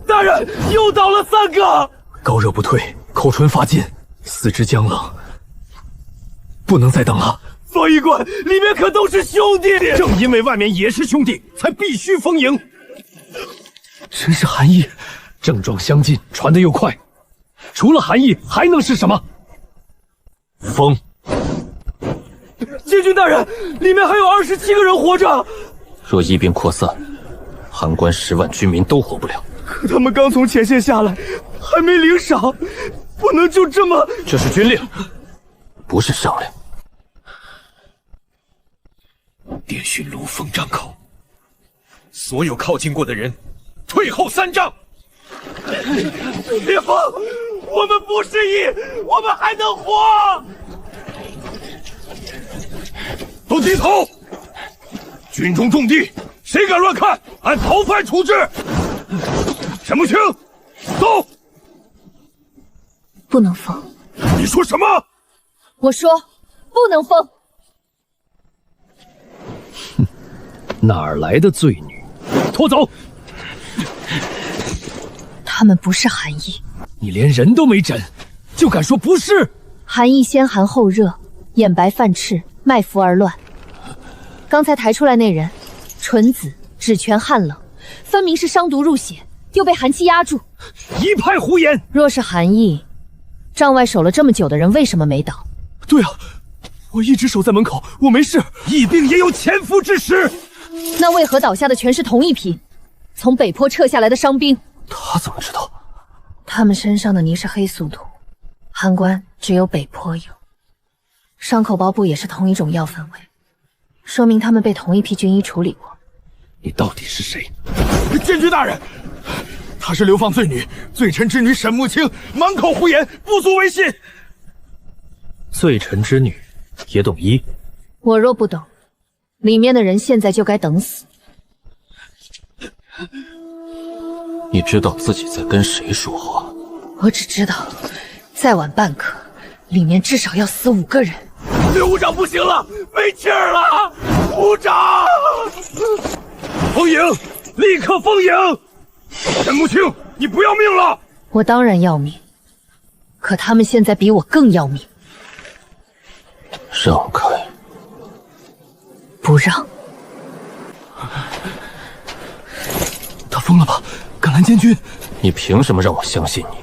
大人，又倒了3个！高热不退，口唇发紧，四肢僵冷，不能再等了。方一官，里面可都是兄弟，正因为外面也是兄弟，才必须封营。真是韩义，症状相近，传得又快。除了韩义，还能是什么？风。监军大人，里面还有27个人活着。若疫病扩散，函关10万军民都活不了。可他们刚从前线下来，还没领赏，不能就这么……这是军令，不是上令。电讯卢峰张口，所有靠近过的人，退后3丈。烈风，我们不是一，我们还能活！都低头！军中重地，谁敢乱看，按逃犯处置。沈慕清，走！不能封。你说什么？我说不能封。哪儿来的罪女？拖走！他们不是韩义。你连人都没诊，就敢说不是？韩义先寒后热，眼白泛赤，脉浮而乱。刚才抬出来那人，唇紫，指拳汗冷，分明是伤毒入血，又被寒气压住。一派胡言！若是韩义，帐外守了这么久的人为什么没倒？对啊，我一直守在门口，我没事。疫病也有潜伏之时。那为何倒下的全是同一批从北坡撤下来的伤兵？他怎么知道？他们身上的泥是黑素土，函关只有北坡有。伤口包布也是同一种药粉味，说明他们被同一批军医处理过。你到底是谁？监军大人，她是流放罪女，罪臣之女沈慕清，满口胡言，不足为信。罪臣之女也懂医？我若不懂，里面的人现在就该等死。你知道自己在跟谁说话？我只知道，再晚半刻，里面至少要死5个人。刘武长不行了，没气儿了！武长，封营，立刻封营！沈慕清，你不要命了？我当然要命，可他们现在比我更要命。让开！不让。他疯了吧？敢拦监军？你凭什么让我相信你？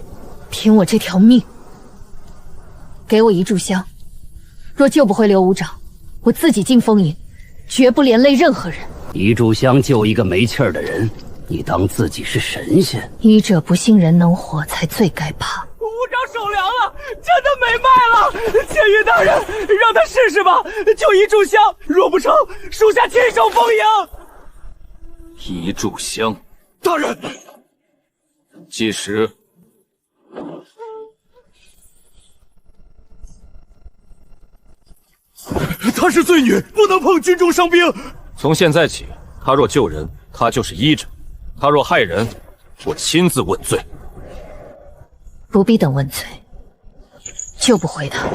凭我这条命。给我一炷香，若救不回刘武长，我自己进封营，绝不连累任何人。一炷香救一个没气儿的人，你当自己是神仙？医者不信人能活，才最该怕。武长手凉了，真的没脉了！监狱大人，让他试试吧，就一炷香，若不成，属下亲手封营。一炷香。大人，计时。她是罪女，不能碰军中伤兵。从现在起，他若救人，他就是医者；他若害人，我亲自问罪。不必等问罪，救不回他，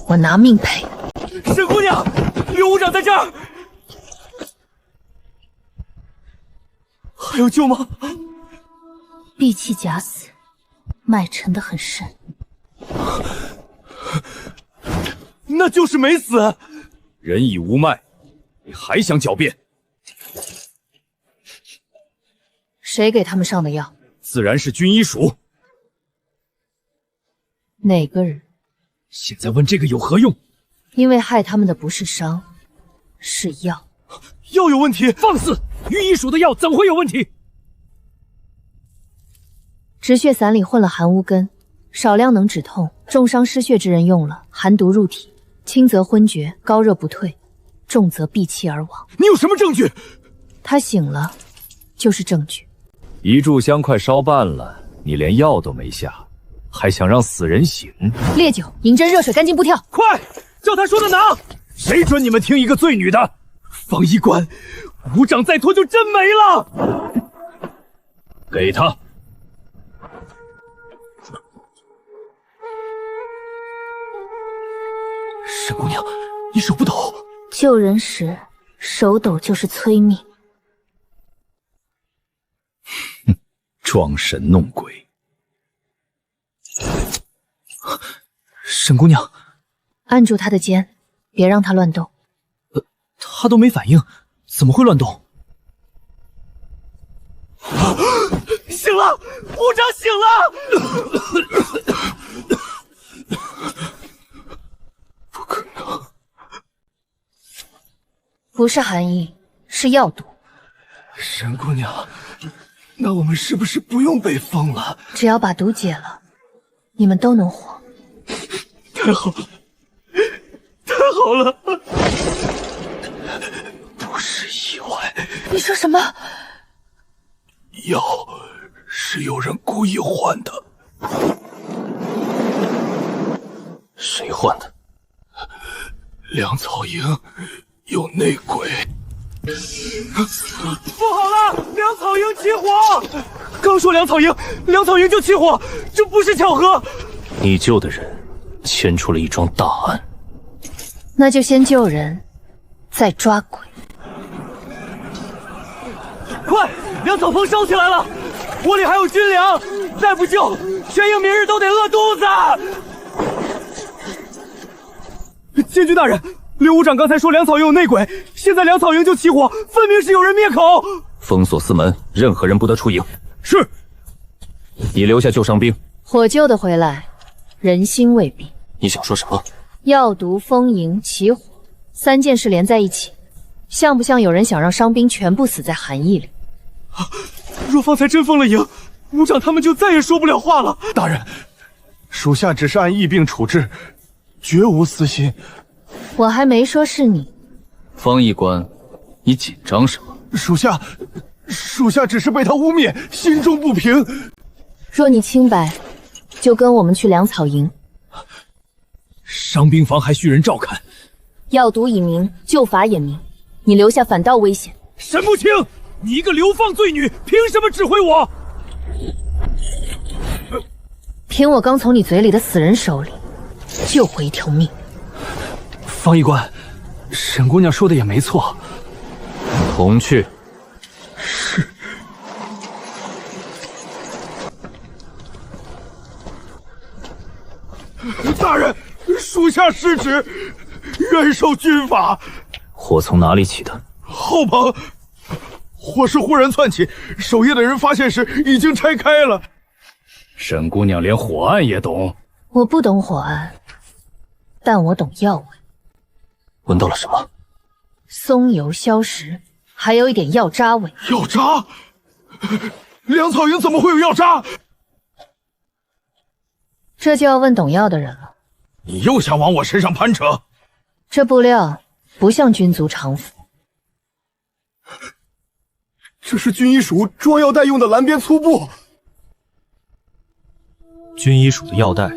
我拿命赔。沈姑娘，刘武长在这儿，还有救吗？闭气假死，脉沉得很深。那就是没死。人已无脉，你还想狡辩？谁给他们上的药？自然是军医署。哪个人？现在问这个有何用？因为害他们的不是伤，是药。药有问题？放肆！御医署的药怎会有问题？止血散里混了寒乌根，少量能止痛，重伤失血之人用了，寒毒入体，轻则昏厥，高热不退，重则闭气而亡。你有什么证据？他醒了，就是证据。一炷香快烧半了，你连药都没下，还想让死人醒？烈酒、银针、热水、干净布跳，快，照他说的拿！谁准你们听一个罪女的？方医官，武长再拖就真没了。给他。沈姑娘，你手不抖？救人时手抖就是催命。装神弄鬼。沈姑娘，按住他的肩，别让他乱动。他都没反应，怎么会乱动？醒了，部长醒了！不可能，不是寒意，是药毒。沈姑娘，那我们是不是不用被封了？只要把毒解了，你们都能活。太好了，太好了！不是意外，你说什么？药是有人故意换的。谁换的？粮草营有内鬼。不好了，粮草营起火！刚说粮草营就起火，这不是巧合。你救的人牵出了一桩大案，那就先救人，再抓鬼。快，粮草棚烧起来了，窝里还有军粮，再不救，全营明日都得饿肚子。监军大人，刘武长刚才说粮草营有内鬼，现在粮草营就起火，分明是有人灭口。封锁四门，任何人不得出营。是。你留下救伤兵。火救得回来，人心未必。你想说什么？药毒、封营、起火，三件事连在一起，像不像有人想让伤兵全部死在寒意里？若方才真封了营，武长他们就再也说不了话了。大人，属下只是按疫病处置，绝无私心。我还没说是你。方医官，你紧张什么？属下只是被他污蔑，心中不平。若你清白，就跟我们去粮草营。伤兵房还需人照看。药毒已明，救法也明，你留下反倒危险。沈慕清，你一个流放罪女，凭什么指挥我？凭我刚从你嘴里的死人手里救回一条命。方医官，沈姑娘说的也没错。同去。大人，属下失职，愿受军法。火从哪里起的？后棚，火势忽然窜起，守夜的人发现时已经拆开了。沈姑娘连火案也懂？我不懂火案，但我懂药味。闻到了什么？松油消食，还有一点药渣味。药渣？粮草营怎么会有药渣？这就要问懂药的人了。你又想往我身上攀扯？这布料不像军族常服。这是军医署装药袋用的蓝边粗布。军医署的药袋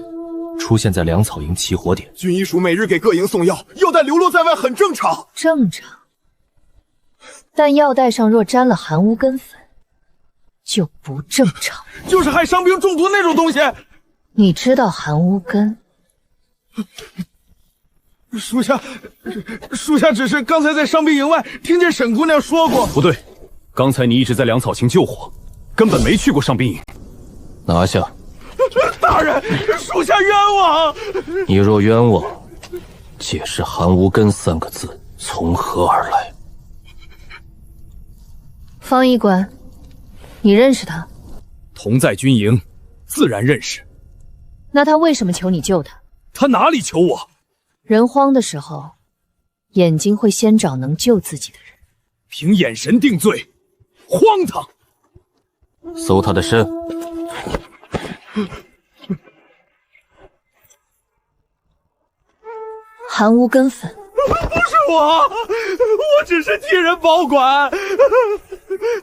出现在粮草营起火点，军医署每日给各营送药，药袋流落在外很正常。正常。但药袋上若沾了含乌根粉，就不正常。就是害伤兵中毒那种东西。你知道含乌根？属下只是刚才在伤兵营外听见沈姑娘说过。不对，刚才你一直在粮草营救火，根本没去过伤兵营。拿下。大人，属下冤枉。你若冤枉，解释含无根三个字从何而来？方医官，你认识他？同在军营，自然认识。那他为什么求你救他？他哪里求我？人慌的时候，眼睛会先找能救自己的人。凭眼神定罪，荒唐！搜他的身。含乌根粉。不是我只是替人保管。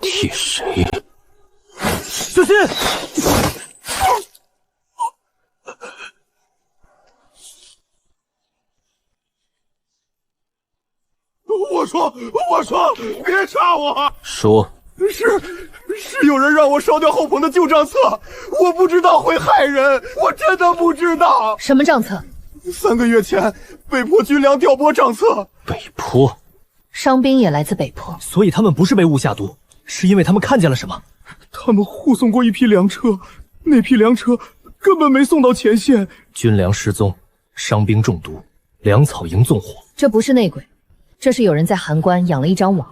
替谁？小心！我说，别杀我！说。是有人让我烧掉后棚的旧账册，我不知道会害人，我真的不知道。什么账册？3个月前，北坡军粮调拨账册。北坡，伤兵也来自北坡，所以他们不是被误下毒，是因为他们看见了什么？他们护送过一批粮车，那批粮车根本没送到前线，军粮失踪，伤兵中毒，粮草营纵火。这不是内鬼，这是有人在函关养了一张网。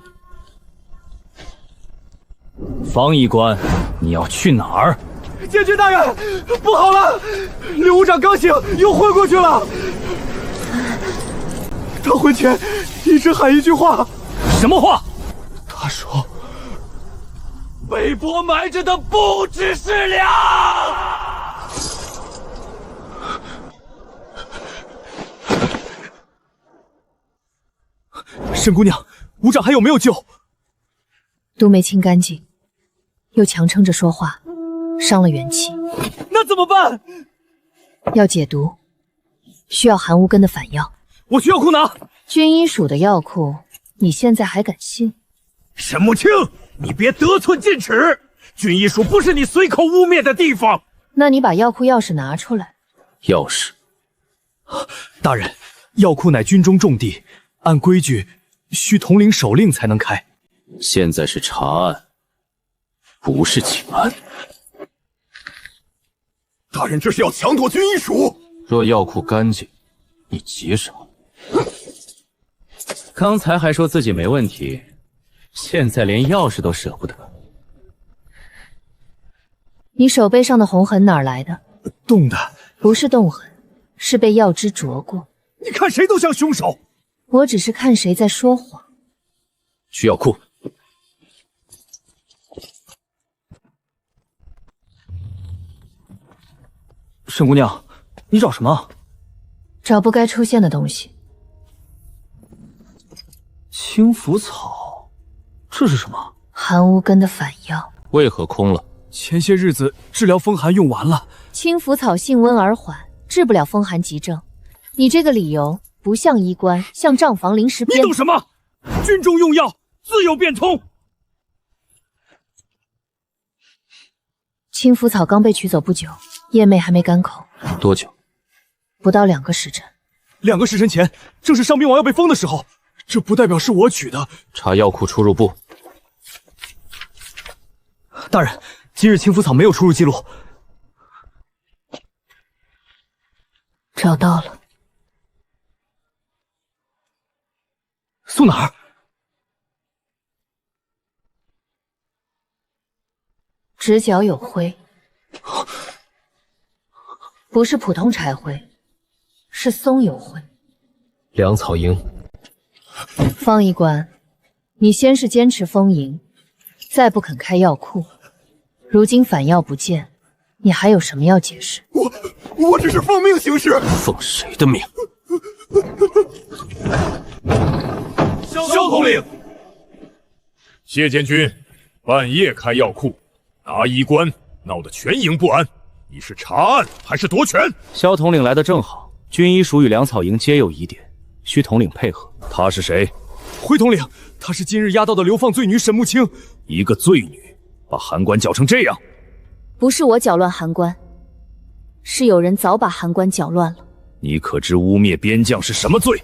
方医官，你要去哪儿？监军大人，不好了！刘武长刚醒，又昏过去了。他昏前一直喊一句话，什么话？他说：“北坡埋着的不只是粮。”沈姑娘，武长还有没有救？毒没清干净，又强撑着说话，伤了元气。那怎么办？要解毒，需要寒无根的反药。我去药库拿。军医署的药库，你现在还敢信？沈慕清，你别得寸进尺，军医署不是你随口污蔑的地方。那你把药库钥匙拿出来。钥匙。大人，药库乃军中重地，按规矩需统领手令才能开。现在是查案，不是请安。大人这是要强夺军医署。若药库干净，你急什么？刚才还说自己没问题，现在连钥匙都舍不得。你手背上的红痕哪儿来的？冻的。不是冻痕，是被药汁灼过。你看谁都像凶手。我只是看谁在说谎。去药库。沈姑娘，你找什么？找不该出现的东西。青浮草，这是什么？寒无根的反药。为何空了？前些日子治疗风寒用完了。青浮草性温而缓，治不了风寒急症。你这个理由不像医官，像账房临时编。你懂什么？军中用药自有变通。青浮草刚被取走不久，叶妹还没干口。多久？不到2个时辰。2个时辰前，正是伤兵王要被封的时候。这不代表是我取的。查药库出入部。大人，今日青浮草没有出入记录。找到了。送哪儿？指角有灰，不是普通柴灰，是松油灰。粮草营。方医官，你先是坚持封营，再不肯开药库，如今反药不见，你还有什么要解释？我只是奉命行事。奉谁的命？萧统领，谢监军，半夜开药库，拿医官，闹得全营不安。你是查案还是夺权？萧统领来的正好，军医署与粮草营皆有疑点，需统领配合。他是谁？回统领，她是今日押到的流放罪女沈慕清。一个罪女，把函关搅成这样。不是我搅乱函关，是有人早把函关搅乱了。你可知污蔑边将是什么罪？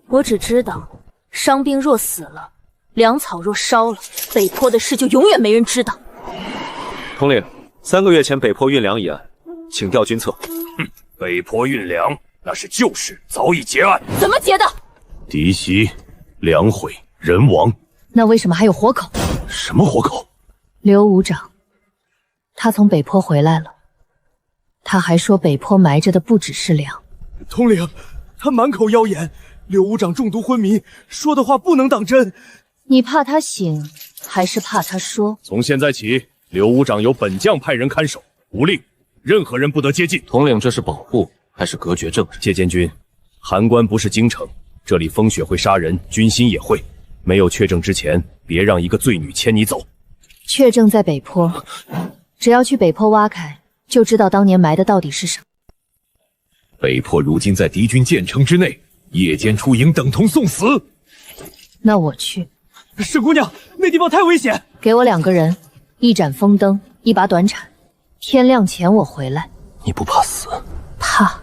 我只知道，伤兵若死了，粮草若烧了，北坡的事就永远没人知道。统领，3个月前北坡运粮一案，请调军策。哼，北坡运粮那是旧事，早已结案。怎么结的？敌袭，粮毁，人亡。那为什么还有活口？什么活口？刘武长，他从北坡回来了。他还说北坡埋着的不只是粮。统领，他满口妖言，刘武长中毒昏迷，说的话不能当真。你怕他醒，还是怕他说？从现在起，刘武长由本将派人看守，无令，任何人不得接近。统领，这是保护还是隔绝政治？谢监军，函关不是京城，这里风雪会杀人，军心也会。没有确证之前，别让一个罪女牵你走。确证在北坡，只要去北坡挖开，就知道当年埋的到底是什么。北坡如今在敌军建城之内，夜间出营等同送死。那我去。沈姑娘，那地方太危险。给我2个人，一盏风灯，一把短铲。天亮前我回来。你不怕死？怕，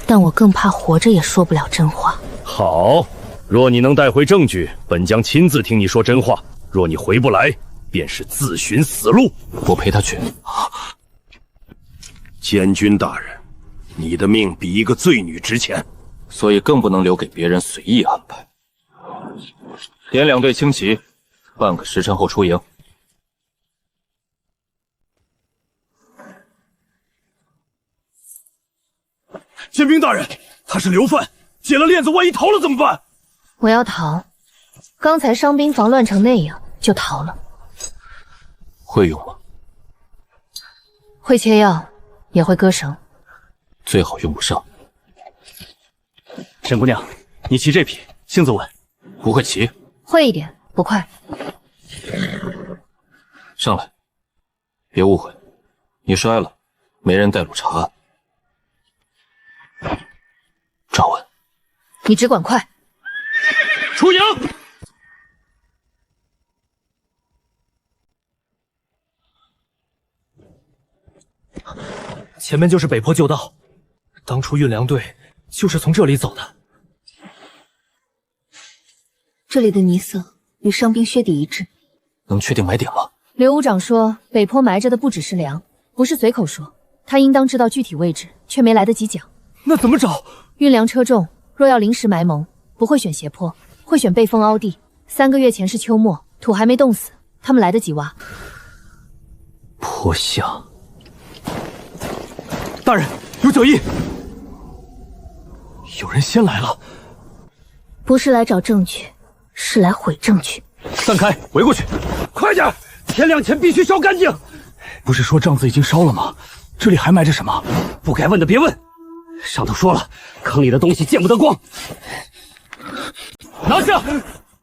但我更怕活着也说不了真话。好，若你能带回证据，本将亲自听你说真话；若你回不来，便是自寻死路。我陪他去。监军大人，你的命比一个罪女值钱，所以更不能留给别人随意安排。点2队轻骑，半个时辰后出营。监兵大人，他是流犯，解了链子，万一逃了怎么办？我要逃，刚才伤兵房乱成那样，就逃了。会用吗？会切药，也会割绳，最好用不上。沈姑娘，你骑这匹，性子稳。不会骑，会一点，不快。上来。别误会，你摔了，没人带路查案。站稳。你只管快。出营。前面就是北坡旧道，当初运粮队就是从这里走的。这里的泥色与伤兵靴底一致。能确定埋点吗？刘武长说，北坡埋着的不只是粮，不是随口说，他应当知道具体位置，却没来得及讲。那怎么找？运粮车重，若要临时埋蒙，不会选斜坡，会选背风凹地。3个月前是秋末，土还没冻死，他们来得及挖。坡下。大人，有脚印，有人先来了。不是来找证据，是来毁证据。散开，围过去，快点！天亮前必须烧干净。不是说帐子已经烧了吗？这里还埋着什么？不该问的别问。上头说了，坑里的东西见不得光。拿下！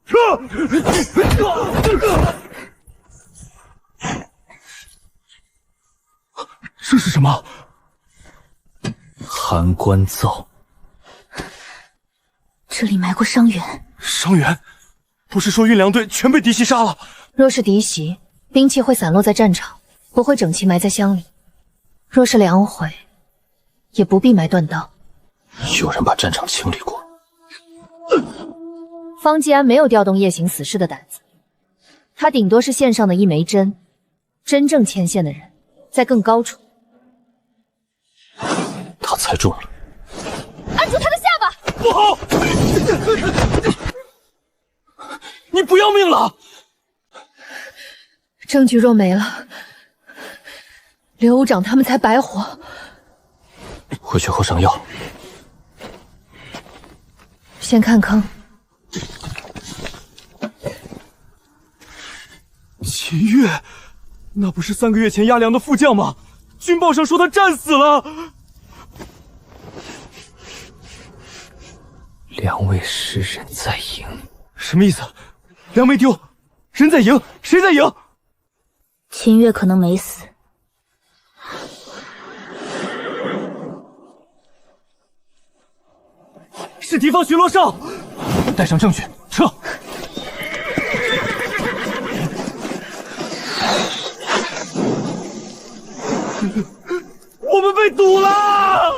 撤！这是什么？函关灶。这里埋过伤员。伤员？不是说运粮队全被嫡系杀了？若是嫡系，兵器会散落在战场，不会整齐埋在乡里。若是粮毁，也不必埋断刀。有人把战场清理过。方继安没有调动夜行死士的胆子，他顶多是线上的一枚针，真正牵线的人在更高处。他猜中了。按住他的下巴！不好！你不要命了！证据若没了，刘武长他们才白活。回去喝上药。先看坑。秦月，那不是3个月前押粮的副将吗？军报上说他战死了。2位是人在营，什么意思？粮没丢，人在营，谁在营？秦月可能没死。是敌方巡逻哨，带上证据，撤！我们被堵了！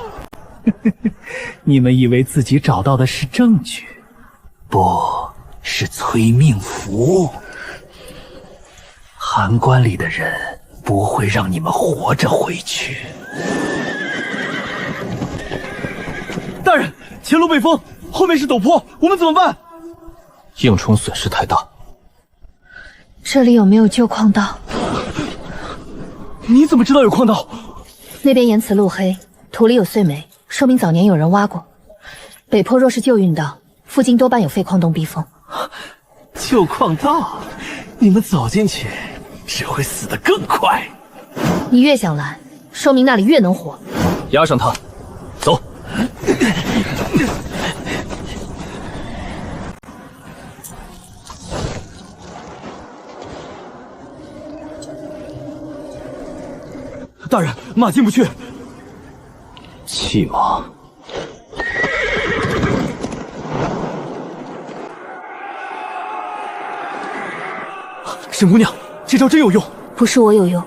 你们以为自己找到的是证据，不是催命符。函关里的人不会让你们活着回去。大人，前路被封，后面是陡坡，我们怎么办？硬冲损失太大。这里有没有旧矿道？你怎么知道有矿道？那边岩瓷路黑，土里有碎煤，说明早年有人挖过。北坡若是旧运道，附近多半有废矿洞逼风。旧矿道，你们走进去只会死得更快。你越想拦，说明那里越能活。押上他，走。大人，马进不去。弃马。沈姑娘，这招真有用。不是我有用，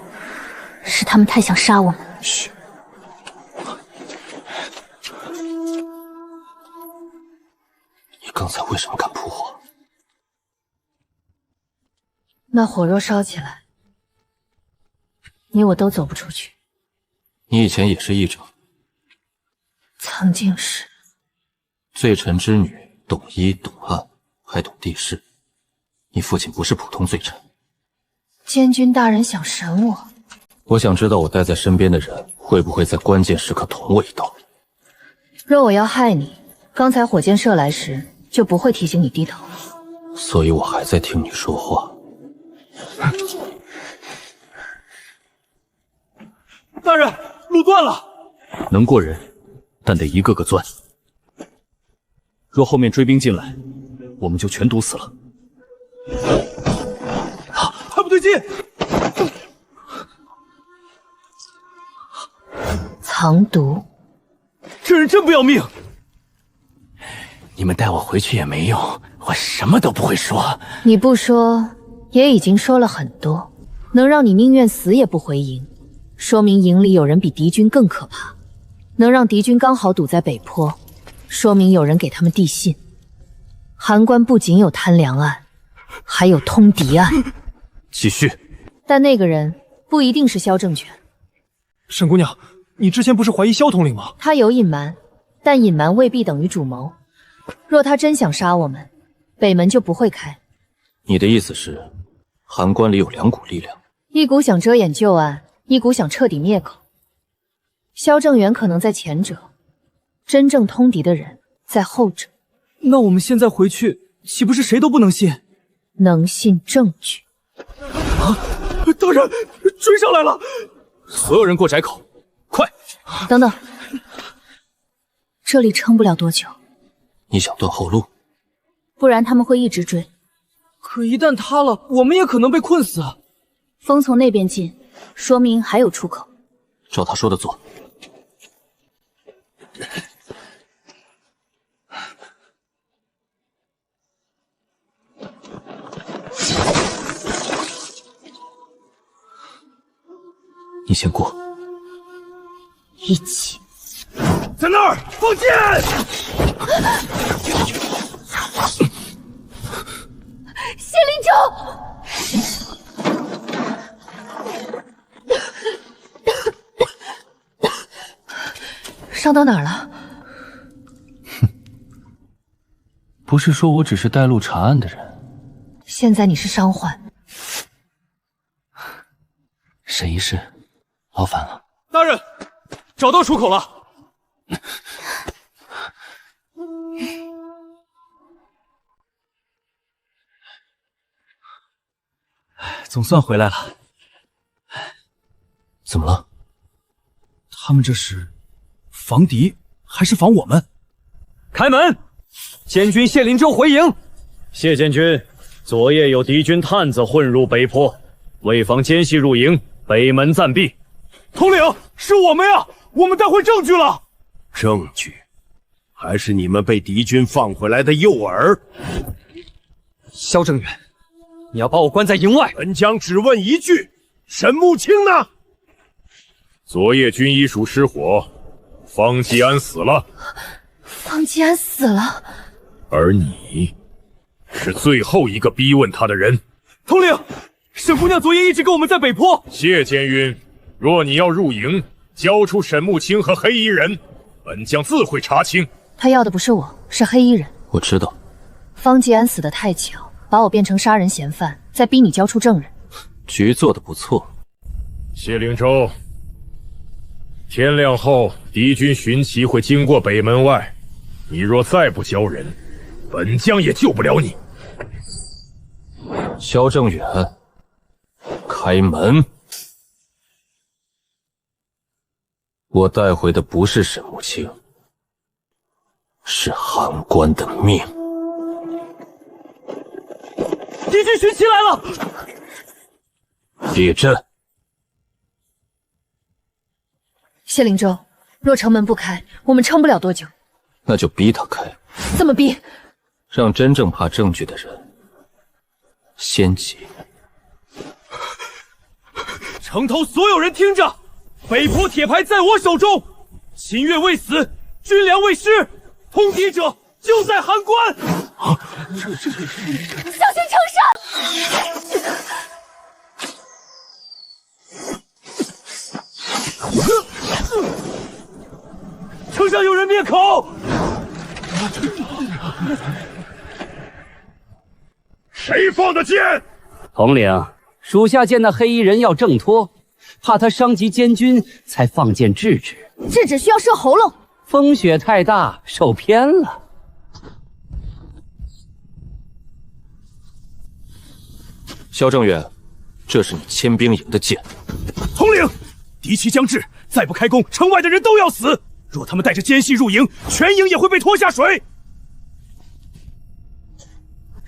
是他们太想杀我们。嘘。你刚才为什么敢扑火？那火若烧起来，你我都走不出去。你以前也是医者，曾经是。罪臣之女，懂医懂暗，还懂地势。你父亲不是普通罪臣。监军大人想审我？我想知道我带在身边的人会不会在关键时刻捅我一刀。若我要害你，刚才火箭射来时就不会提醒你低头。所以我还在听你说话。大人，路断了。能过人，但得一个个钻。若后面追兵进来，我们就全堵死了。还不对劲！藏毒，这人真不要命！你们带我回去也没用，我什么都不会说。你不说，也已经说了很多。能让你宁愿死也不回营，说明营里有人比敌军更可怕。能让敌军刚好堵在北坡，说明有人给他们递信。函关不仅有贪粮案，还有通敌案。继续。但那个人不一定是萧正权。沈姑娘，你之前不是怀疑萧统领吗？他有隐瞒，但隐瞒未必等于主谋。若他真想杀我们，北门就不会开。你的意思是，函关里有两股力量，一股想遮掩旧案，一股想彻底灭口。萧正元可能在前者，真正通敌的人在后者。那我们现在回去，岂不是谁都不能信？能信证据。大人，追上来了！所有人过窄口，快！等等，这里撑不了多久。你想断后路？不然他们会一直追。可一旦塌了，我们也可能被困死。风从那边进，说明还有出口。照他说的做。你先过。一起。在那儿，放箭！谢灵州，伤到哪儿了？不是说我只是带路查案的人？现在你是伤患。沈医师，劳烦了。大人，找到出口了。总算回来了。怎么了？他们这是防敌还是防我们？开门！监军谢灵州回营。谢监军，昨夜有敌军探子混入北坡，为防奸细入营，北门暂闭。统领，是我们呀！我们带回证据了。证据？还是你们被敌军放回来的诱饵？萧正元，你要把我关在营外？本将只问一句：沈慕清呢？昨夜军医署失火，方继安死了。方继安死了，而你是最后一个逼问他的人。统领，沈姑娘昨夜一直跟我们在北坡。谢监狱，若你要入营，交出沈慕清和黑衣人，本将自会查清。他要的不是我，是黑衣人。我知道。方继安死得太巧，把我变成杀人嫌犯，再逼你交出证人。局做得不错。谢灵州，天亮后敌军巡骑会经过北门外，你若再不交人，本将也救不了你。萧正远，开门！我带回的不是沈慕清，是函关的命。敌军巡骑来了！列阵。谢灵州，若城门不开，我们撑不了多久。那就逼他开。怎么逼？让真正怕证据的人先急。城头所有人听着，北坡铁牌在我手中，秦越未死，军粮未失，通敌者就在函关。小心城上！城上有人灭口！谁放的箭？统领，属下见那黑衣人要挣脱，怕他伤及监军，才放箭制止。制止需要射喉咙。风雪太大，受偏了。萧正远，这是你牵兵营的箭。统领，敌期将至，再不开弓，城外的人都要死。若他们带着奸细入营，全营也会被拖下水。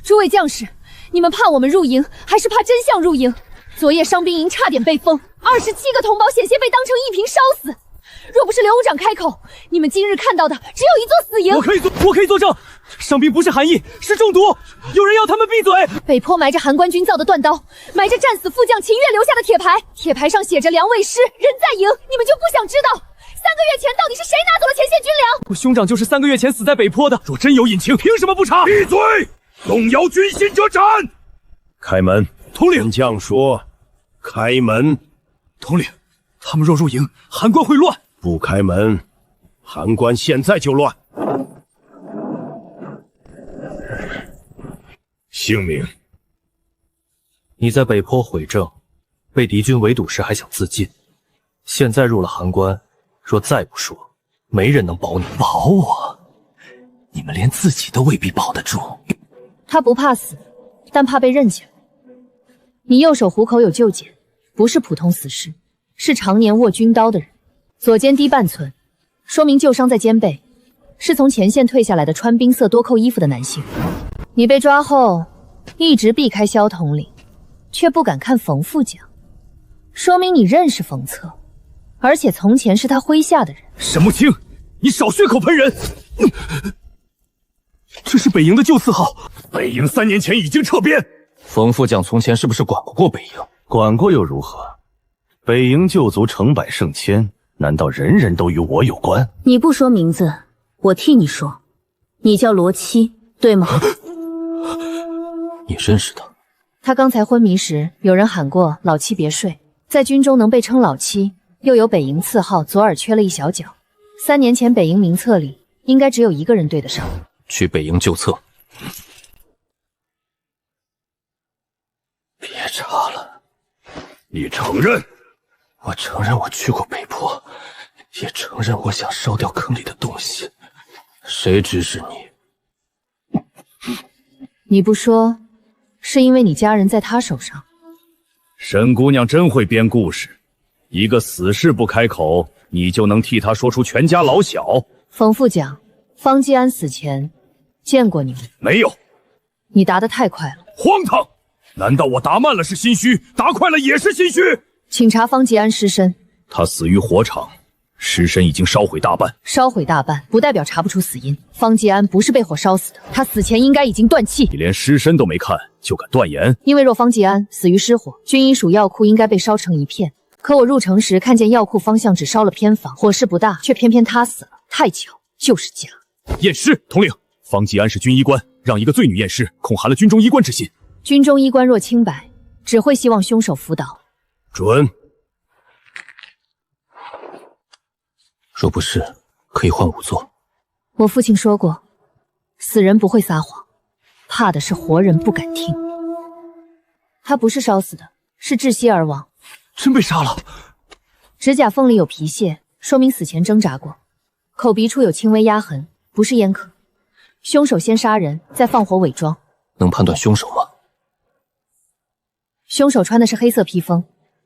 诸位将士，你们怕我们入营，还是怕真相入营？昨夜伤兵营差点被封，27个同胞险些被当成一瓶烧死。若不是刘武长开口，你们今日看到的只有一座死营。我可以作证，伤兵不是寒疫，是中毒。有人要他们闭嘴。北坡埋着函关军造的断刀，埋着战死副将秦越留下的铁牌，铁牌上写着梁卫师，人在营。你们就不想知道3个月前到底是谁拿走了前线军粮？我兄长就是3个月前死在北坡的。若真有隐情，凭什么不查？闭嘴！动摇军心者斩！开门！统领，本将说，开门！统领，他们若入营，函关会乱。不开门，函关现在就乱。姓名？你在北坡毁政，被敌军围堵时还想自尽，现在入了函关，若再不说，没人能保你。保我？你们连自己都未必保得住。他不怕死，但怕被认起来。你右手虎口有旧茧，不是普通死士，是常年握军刀的人。左肩低半寸，说明旧伤在肩背，是从前线退下来的穿冰色多扣衣服的男性。你被抓后，一直避开萧统领，却不敢看冯副将，说明你认识冯策，而且从前是他麾下的人。沈慕清，你少血口喷人！这是北营的旧字号，北营3年前已经撤编。冯副将从前是不是管过北营？管过又如何？北营旧族成百上千，难道人人都与我有关？你不说名字，我替你说，你叫罗七，对吗？你认识他？他刚才昏迷时，有人喊过“老七别睡”。在军中能被称老七，又有北营次号，左耳缺了一小角。3年前北营名册里，应该只有一个人对得上。去北营旧册。别查了。你承认？我承认我去过北坡，也承认我想烧掉坑里的东西。谁指使你？你不说，是因为你家人在他手上。沈姑娘真会编故事，一个死士不开口，你就能替他说出全家老小。冯副将，方继安死前见过你吗？没有。你答得太快了。荒唐！难道我答慢了是心虚，答快了也是心虚？请查方继安尸身。他死于火场，尸身已经烧毁大半。烧毁大半不代表查不出死因。方继安不是被火烧死的，他死前应该已经断气。你连尸身都没看就敢断言？因为若方继安死于失火，军医署药库应该被烧成一片。可我入城时看见药库方向只烧了偏房，火势不大，却偏偏他死了。太巧，就是假。验尸，统领。方继安是军医官，让一个罪女验尸，恐寒了军中医官之心。军中医官若清白，只会希望凶手伏倒。准。若不是，可以换仵作。我父亲说过，死人不会撒谎，怕的是活人不敢听。他不是烧死的，是窒息而亡。真被杀了？指甲缝里有皮屑，说明死前挣扎过。口鼻处有轻微压痕，不是烟渴。凶手先杀人，再放火伪装。能判断凶手吗？凶手穿的是黑色披风，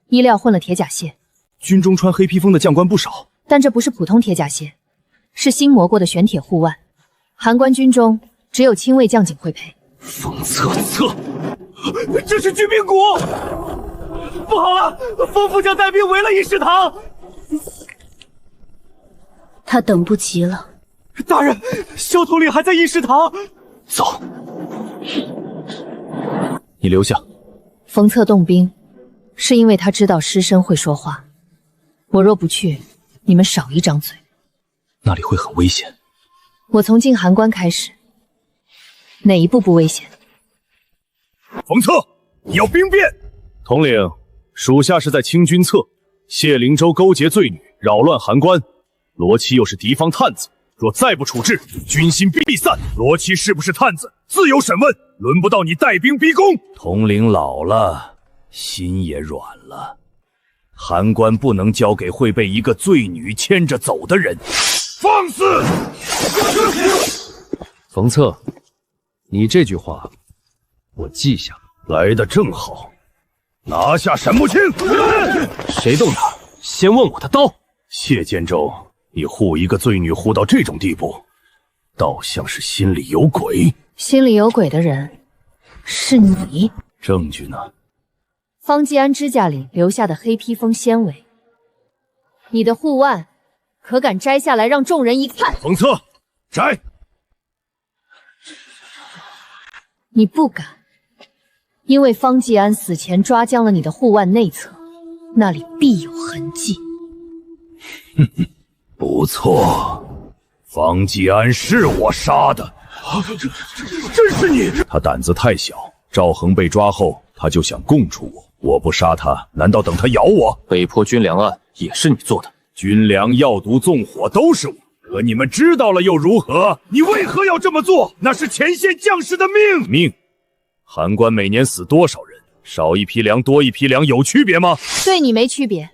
衣料混了铁甲屑。军中穿黑披风的将官不少，但这不是普通铁甲屑，是新磨过的玄铁护腕。函关军中只有亲卫将警会配。冯策，这是军兵鼓！不好了，冯副将带兵围了议事堂。他等不及了。大人，萧统领还在议事堂。走，你留下。冯策动兵，是因为他知道尸身会说话。我若不去，你们少一张嘴。那里会很危险。我从进函关开始，哪一步不危险？冯策，你要兵变！统领，属下是在清君侧，谢灵州勾结罪女，扰乱函关。罗七又是敌方探子，若再不处置，军心必散。罗七是不是探子，自有审问，轮不到你带兵逼宫。统领老了，心也软了。函关不能交给会被一个罪女牵着走的人。放肆！冯策，你这句话我记下了。来得正好，拿下沈慕清。谁动他？先问我的刀。谢建州，你护一个罪女护到这种地步，倒像是心里有鬼。心里有鬼的人是你。证据呢？方继安指甲里留下的黑披风纤维。你的护腕，可敢摘下来让众人一看？冯策，摘！你不敢，因为方继安死前抓僵了你的护腕内侧，那里必有痕迹。不错，方继安是我杀的。真是你！他胆子太小，赵恒被抓后，他就想供出我。我不杀他，难道等他咬我？北坡军粮案也是你做的，军粮、药毒、纵火都是我。可你们知道了又如何？你为何要这么做？那是前线将士的命。函关每年死多少人？少一批粮，多一批粮，有区别吗？对你没区别，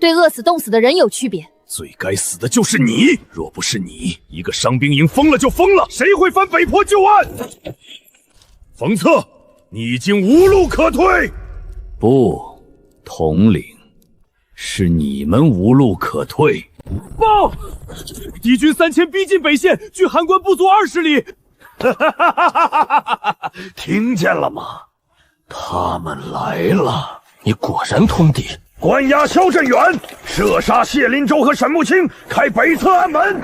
对饿死、冻死的人有区别。最该死的就是你！若不是你，一个伤兵营疯了就疯了，谁会翻北坡旧案？冯策，你已经无路可退。不，统领，是你们无路可退。报！敌军3000逼近北线，距函关不足20里。听见了吗？他们来了！你果然通敌。关押萧振远，射杀谢林州和沈慕清，开北侧安门，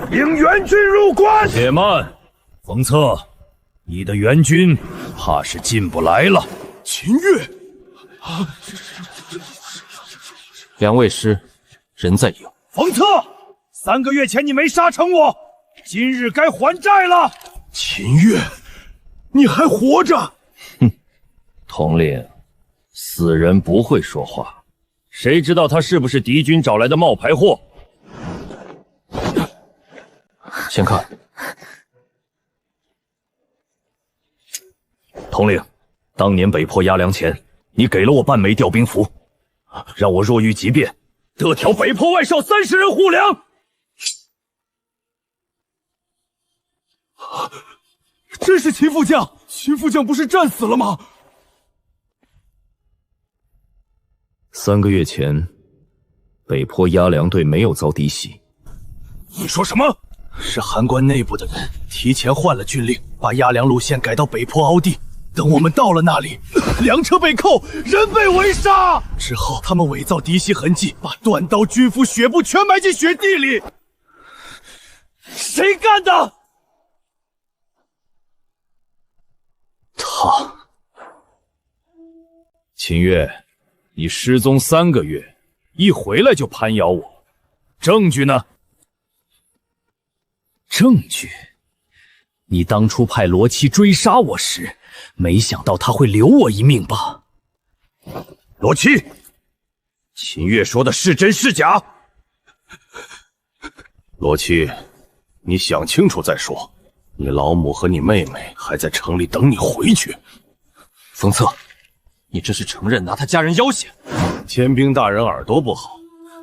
引援军入关。且慢，冯策，你的援军怕是进不来了。秦越，两位师，人在营。冯策，3个月前你没杀成我，今日该还债了。秦越，你还活着？哼，统领，死人不会说话。谁知道他是不是敌军找来的冒牌货？先看。统领，当年北坡押粮前，你给了我半枚调兵符，让我若遇急变，得调北坡外哨30人护粮。真是秦副将！秦副将不是战死了吗？3个月前，北坡押粮队没有遭敌袭。你说什么？是函关内部的人提前换了军令，把押粮路线改到北坡凹地。等我们到了那里，粮车被扣，人被围杀。之后，他们伪造敌袭痕迹，把断刀、军服、血布全埋进雪地里。谁干的？他。秦越。你失踪3个月，一回来就攀咬我，证据呢？证据？你当初派罗七追杀我时，没想到他会留我一命吧？罗七，秦越说的是真是假？罗七，你想清楚再说。你老母和你妹妹还在城里等你回去。冯策。你这是承认拿他家人要挟？千兵大人耳朵不好，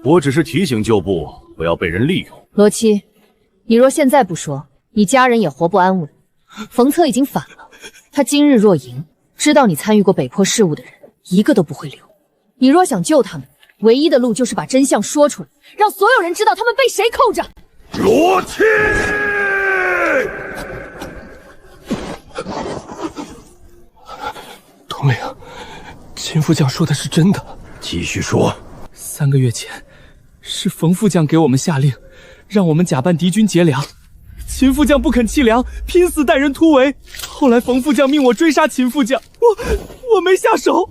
我只是提醒旧部不要被人利用。罗七，你若现在不说，你家人也活不安稳。冯策已经反了，他今日若赢，知道你参与过北坡事务的人一个都不会留。你若想救他们，唯一的路就是把真相说出来，让所有人知道他们被谁扣着。罗七！统领。秦副将说的是真的。继续说。3个月前，是冯副将给我们下令，让我们假扮敌军劫粮。秦副将不肯弃粮，拼死带人突围。后来冯副将命我追杀秦副将，我没下手，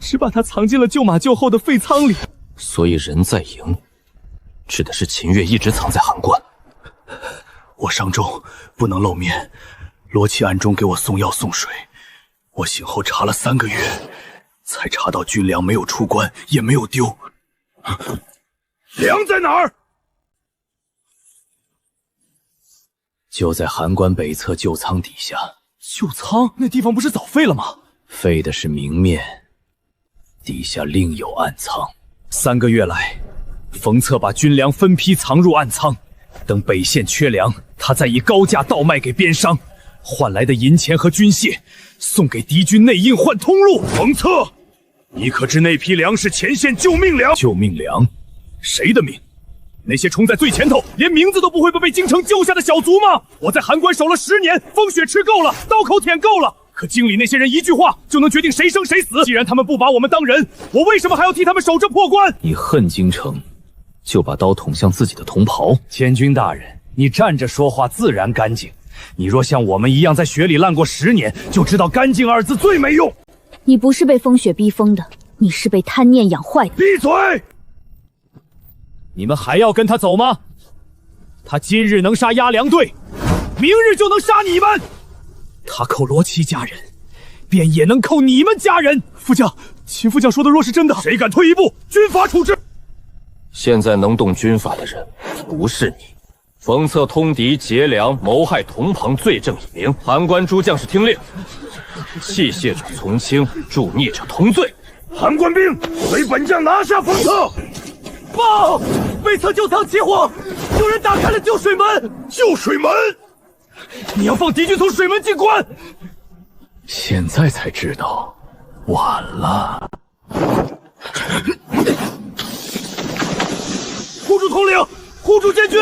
只把他藏进了旧马厩后的废仓里。所以人在营，指的是秦越一直藏在函关。我伤重不能露面，罗琦暗中给我送药送水，我醒后查了3个月，才查到军粮没有出关，也没有丢。粮在哪儿？就在函关北侧旧仓底下。旧仓那地方不是早废了吗？废的是明面，底下另有暗仓。3个月来，冯策把军粮分批藏入暗仓，等北线缺粮，他再以高价倒卖给边商，换来的银钱和军械，送给敌军内应换通路。冯策，你可知那批粮是前线救命粮？救命粮？谁的命？那些冲在最前头，连名字都不会被京城救下的小卒吗？我在函关守了10年，风雪吃够了，刀口舔够了。可京里那些人一句话就能决定谁生谁死。既然他们不把我们当人，我为什么还要替他们守着破关？你恨京城，就把刀捅向自己的同袍。监军大人，你站着说话自然干净。你若像我们一样在雪里烂过10年，就知道干净2字最没用。你不是被风雪逼疯的，你是被贪念养坏的。闭嘴！你们还要跟他走吗？他今日能杀押粮队，明日就能杀你们。他扣罗琦家人，便也能扣你们家人。副将，秦副将说的若是真的，谁敢退一步，军法处置。现在能动军法的人不是你。冯策通敌劫粮，谋害同朋，罪证已明。函关诸将士听令，器械者从轻，助逆者同罪。函关兵随本将拿下冯策。报！北侧旧仓起火，有人打开了旧水门。旧水门？你要放敌军从水门进关。现在才知道，晚了。护住统领，护住监军。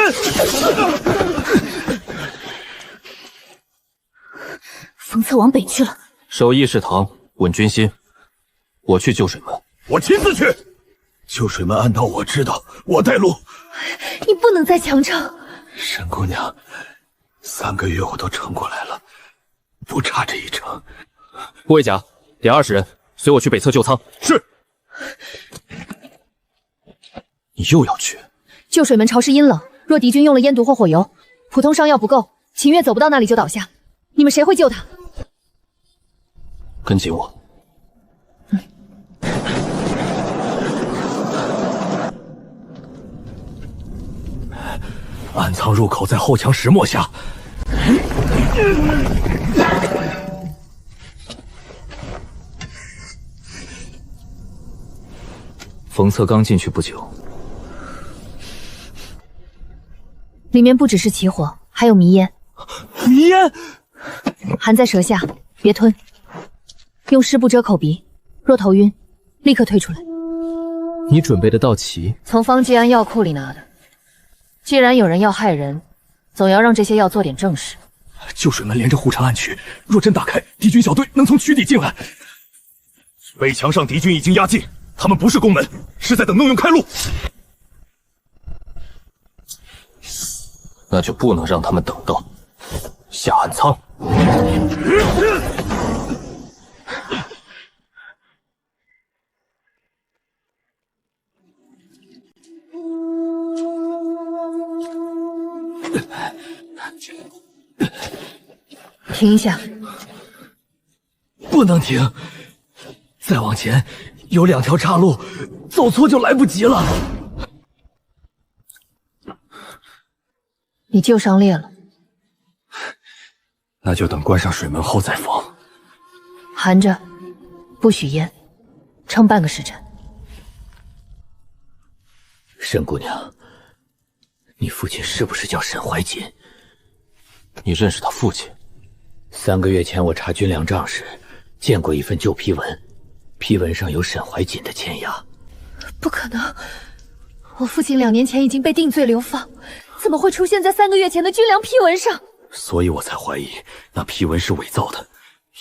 冯策往北去了。守议事堂，稳军心。我去旧水门。我亲自去。旧水门暗道我知道，我带路。你不能再强撑。沈姑娘，3个月我都撑过来了，不差这一程。护卫甲，点20人，随我去北侧旧仓。是。你又要去？旧水门潮湿阴冷，若敌军用了烟毒或火油，普通伤药不够，秦越走不到那里就倒下。你们谁会救他？跟紧我。暗藏入口在后墙石磨下。冯策刚进去不久，里面不只是起火，还有迷烟。迷烟含在舌下，别吞。用湿布遮口鼻，若头晕，立刻退出来。你准备的道齐？从方继安药库里拿的。既然有人要害人，总要让这些药做点正事。旧水门连着护城暗渠，若真打开，敌军小队能从渠底进来。北墙上敌军已经压境，他们不是攻门，是在等弄用开路。那就不能让他们等到。下暗仓。停一下。不能停，再往前有2条岔路，走错就来不及了。你旧伤裂了，那就等关上水门后再缝。含着，不许咽，撑半个时辰。沈姑娘，你父亲是不是叫沈怀瑾？你认识他父亲？3个月前我查军粮账时，见过一份旧批文，批文上有沈怀瑾的签押。不可能，我父亲2年前已经被定罪流放，怎么会出现在3个月前的军粮批文上？所以我才怀疑那批文是伪造的，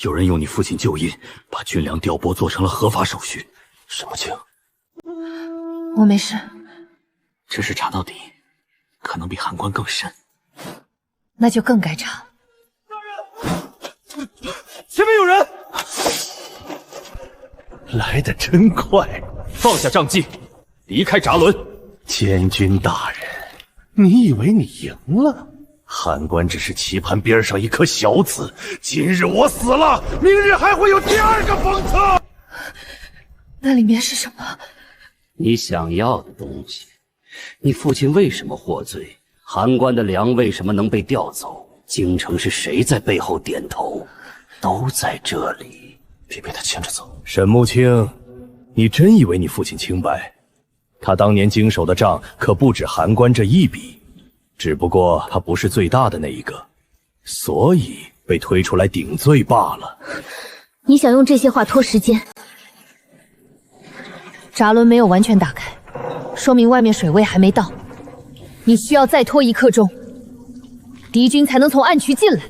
有人用你父亲旧印，把军粮调拨做成了合法手续。沈慕清，我没事。这事查到底，可能比函关更深。那就更该查。前面有人！来得真快！放下仗计，离开闸轮。监军大人，你以为你赢了？函关只是棋盘边上一颗小子，今日我死了，明日还会有第二个封测。那里面是什么？你想要的东西。你父亲为什么获罪？函关的粮为什么能被调走？京城是谁在背后点头？都在这里。别被他牵着走。沈慕清，你真以为你父亲清白？他当年经手的账可不止函关这一笔，只不过他不是最大的那一个，所以被推出来顶罪罢了。你想用这些话拖时间？闸轮没有完全打开，说明外面水位还没到。你需要再拖1刻钟，敌军才能从暗渠进来。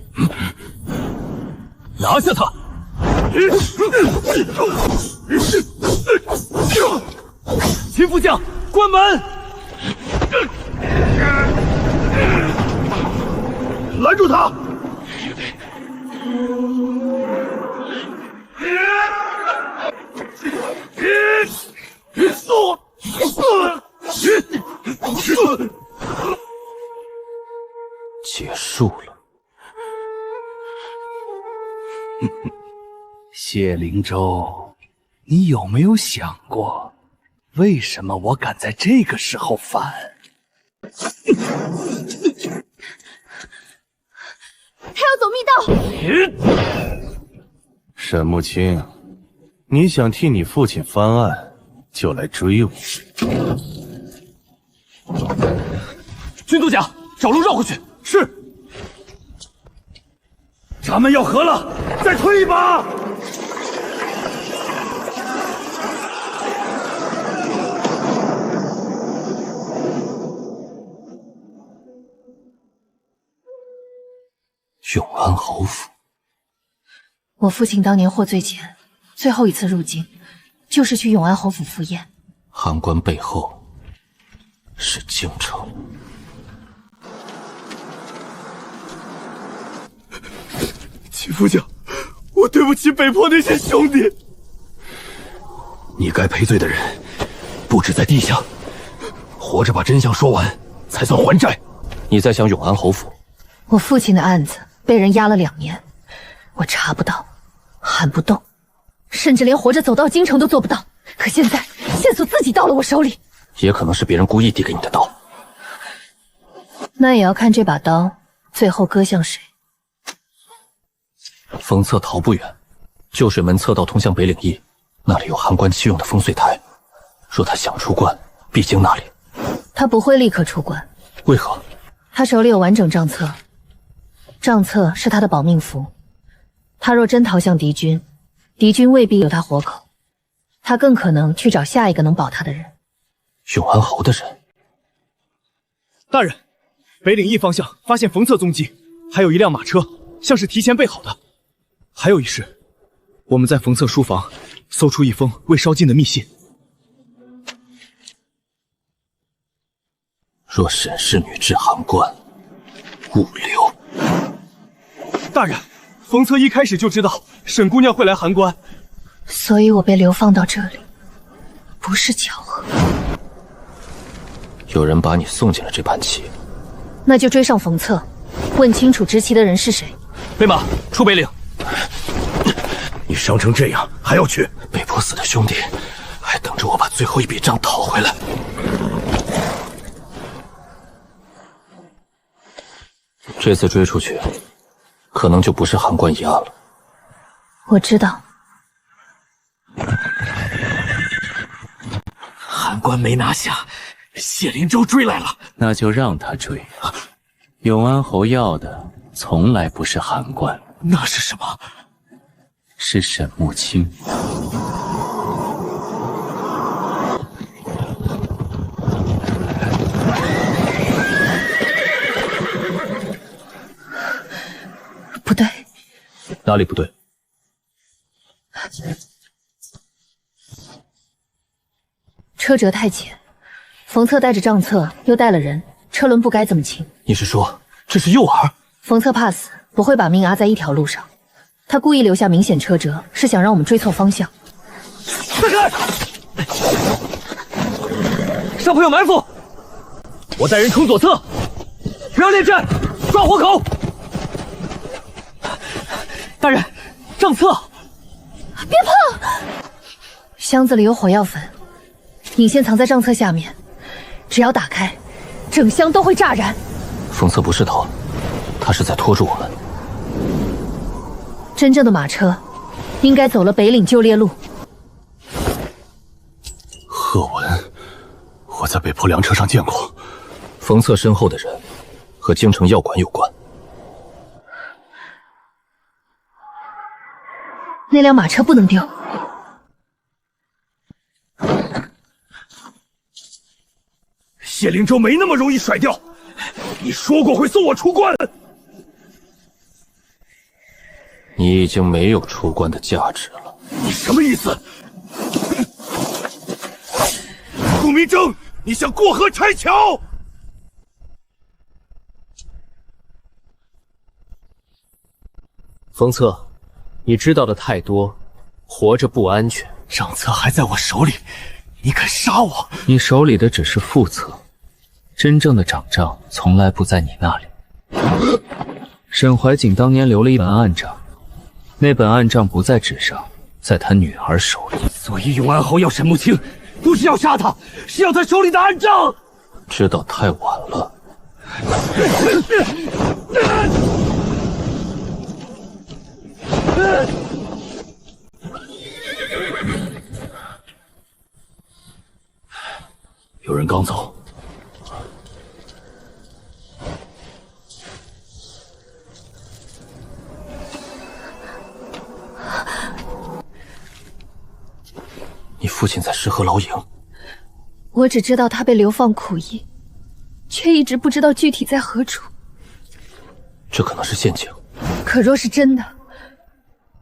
拿下他！秦副将，关门！拦住他！结束了。谢灵州，你有没有想过，为什么我敢在这个时候反？他要走密道！沈慕清，你想替你父亲翻案，就来追我。军督长，找路绕回去。是。闸门要合了，再推一把。永安侯府，我父亲当年获罪前，最后一次入京，就是去永安侯府赴宴。函关背后是京城。秦副将，我对不起北坡那些兄弟。你该赔罪的人，不止在地下，活着把真相说完，才算还债。你在想永安侯府？我父亲的案子被人压了2年，我查不到，喊不动，甚至连活着走到京城都做不到。可现在线索自己到了我手里，也可能是别人故意递给你的刀。那也要看这把刀最后割向谁。封测逃不远，旧水门侧道通向北岭驿，那里有函关弃用的烽燧台。若他想出关，必经那里。他不会立刻出关。为何？他手里有完整账册，账册是他的保命符。他若真逃向敌军，敌军未必留他活口，他更可能去找下一个能保他的人。永安侯的人。大人，北岭驿方向发现冯策踪迹，还有一辆马车，像是提前备好的。还有一事，我们在冯策书房搜出一封未烧尽的密信。若沈氏女至函关，勿留。大人，冯策一开始就知道沈姑娘会来函关，所以我被流放到这里，不是巧合。有人把你送进了这盘棋，那就追上冯策，问清楚执棋的人是谁。备马，出北岭。你伤成这样还要去？被迫死的兄弟，还等着我把最后一笔账讨回来。这次追出去，可能就不是函关一案了。我知道。函关没拿下，谢灵州追来了。那就让他追。永安侯要的从来不是函关，那是什么？是沈慕清。不对。哪里不对？车辙太浅，冯策带着账册，又带了人，车轮不该这么轻。你是说这是诱饵？冯策怕死，不会把命压在一条路上。他故意留下明显车辙，是想让我们追错方向。散开！上铺有埋伏，我带人冲左侧，不要恋战。抓活口！大人，账册！别碰！箱子里有火药粉，你先藏在账册下面，只要打开，整箱都会炸燃。冯策不是逃，他是在拖住我们。真正的马车应该走了北岭旧猎路。贺文，我在北坡粮车上见过。冯策身后的人和京城药馆有关。那辆马车不能丢。谢灵州没那么容易甩掉，你说过会送我出关。你已经没有出关的价值了。你什么意思？顾明征，你想过河拆桥？冯策，你知道的太多，活着不安全。账册还在我手里，你肯杀我？你手里的只是副册，真正的掌账从来不在你那里。沈怀瑾当年留了一本暗账，那本暗账不在纸上，在他女儿手里。所以永安侯要沈慕清，不是要杀他，是要他手里的暗账。知道太晚了。有人刚走。你父亲在石河牢营，我只知道他被流放苦役，却一直不知道具体在何处。这可能是陷阱。可若是真的，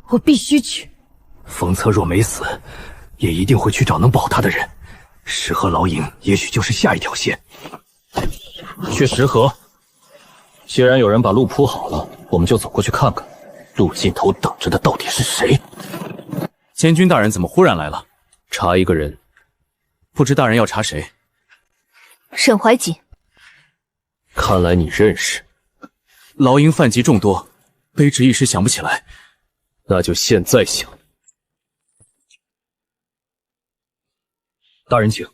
我必须去。冯策若没死，也一定会去找能保他的人。石河牢营也许就是下一条线。去石河。既然有人把路铺好了，我们就走过去看看，路尽头等着的到底是谁。监军大人怎么忽然来了？查一个人，不知大人要查谁？沈怀瑾。看来你认识。牢营犯疾众多，卑职一时想不起来。那就现在想。大人请。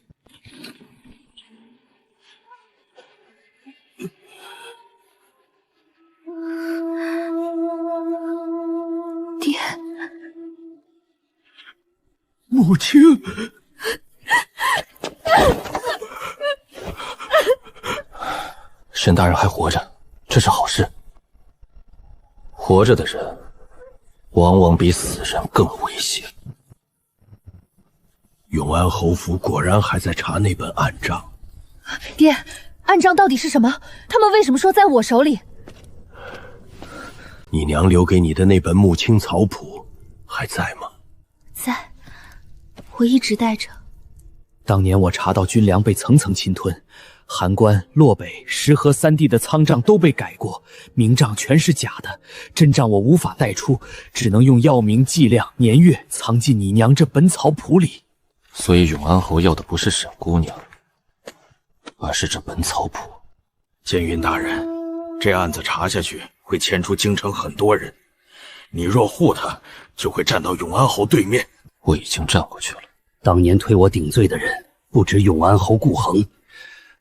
爹，母亲，沈大人还活着，这是好事。活着的人往往比死人更危险。永安侯府果然还在查那本暗账。爹，暗账到底是什么？他们为什么说在我手里？你娘留给你的那本木青草谱还在吗？在，我一直带着。当年我查到军粮被层层侵吞，函关、洛北、石河三地的仓账都被改过，明账全是假的，真账我无法带出，只能用药名、剂量、年月藏进你娘这本草谱里。所以永安侯要的不是沈姑娘，而是这本草谱。监狱大人，这案子查下去会牵出京城很多人，你若护他，就会站到永安侯对面。我已经站过去了。当年推我顶罪的人不止永安侯顾恒，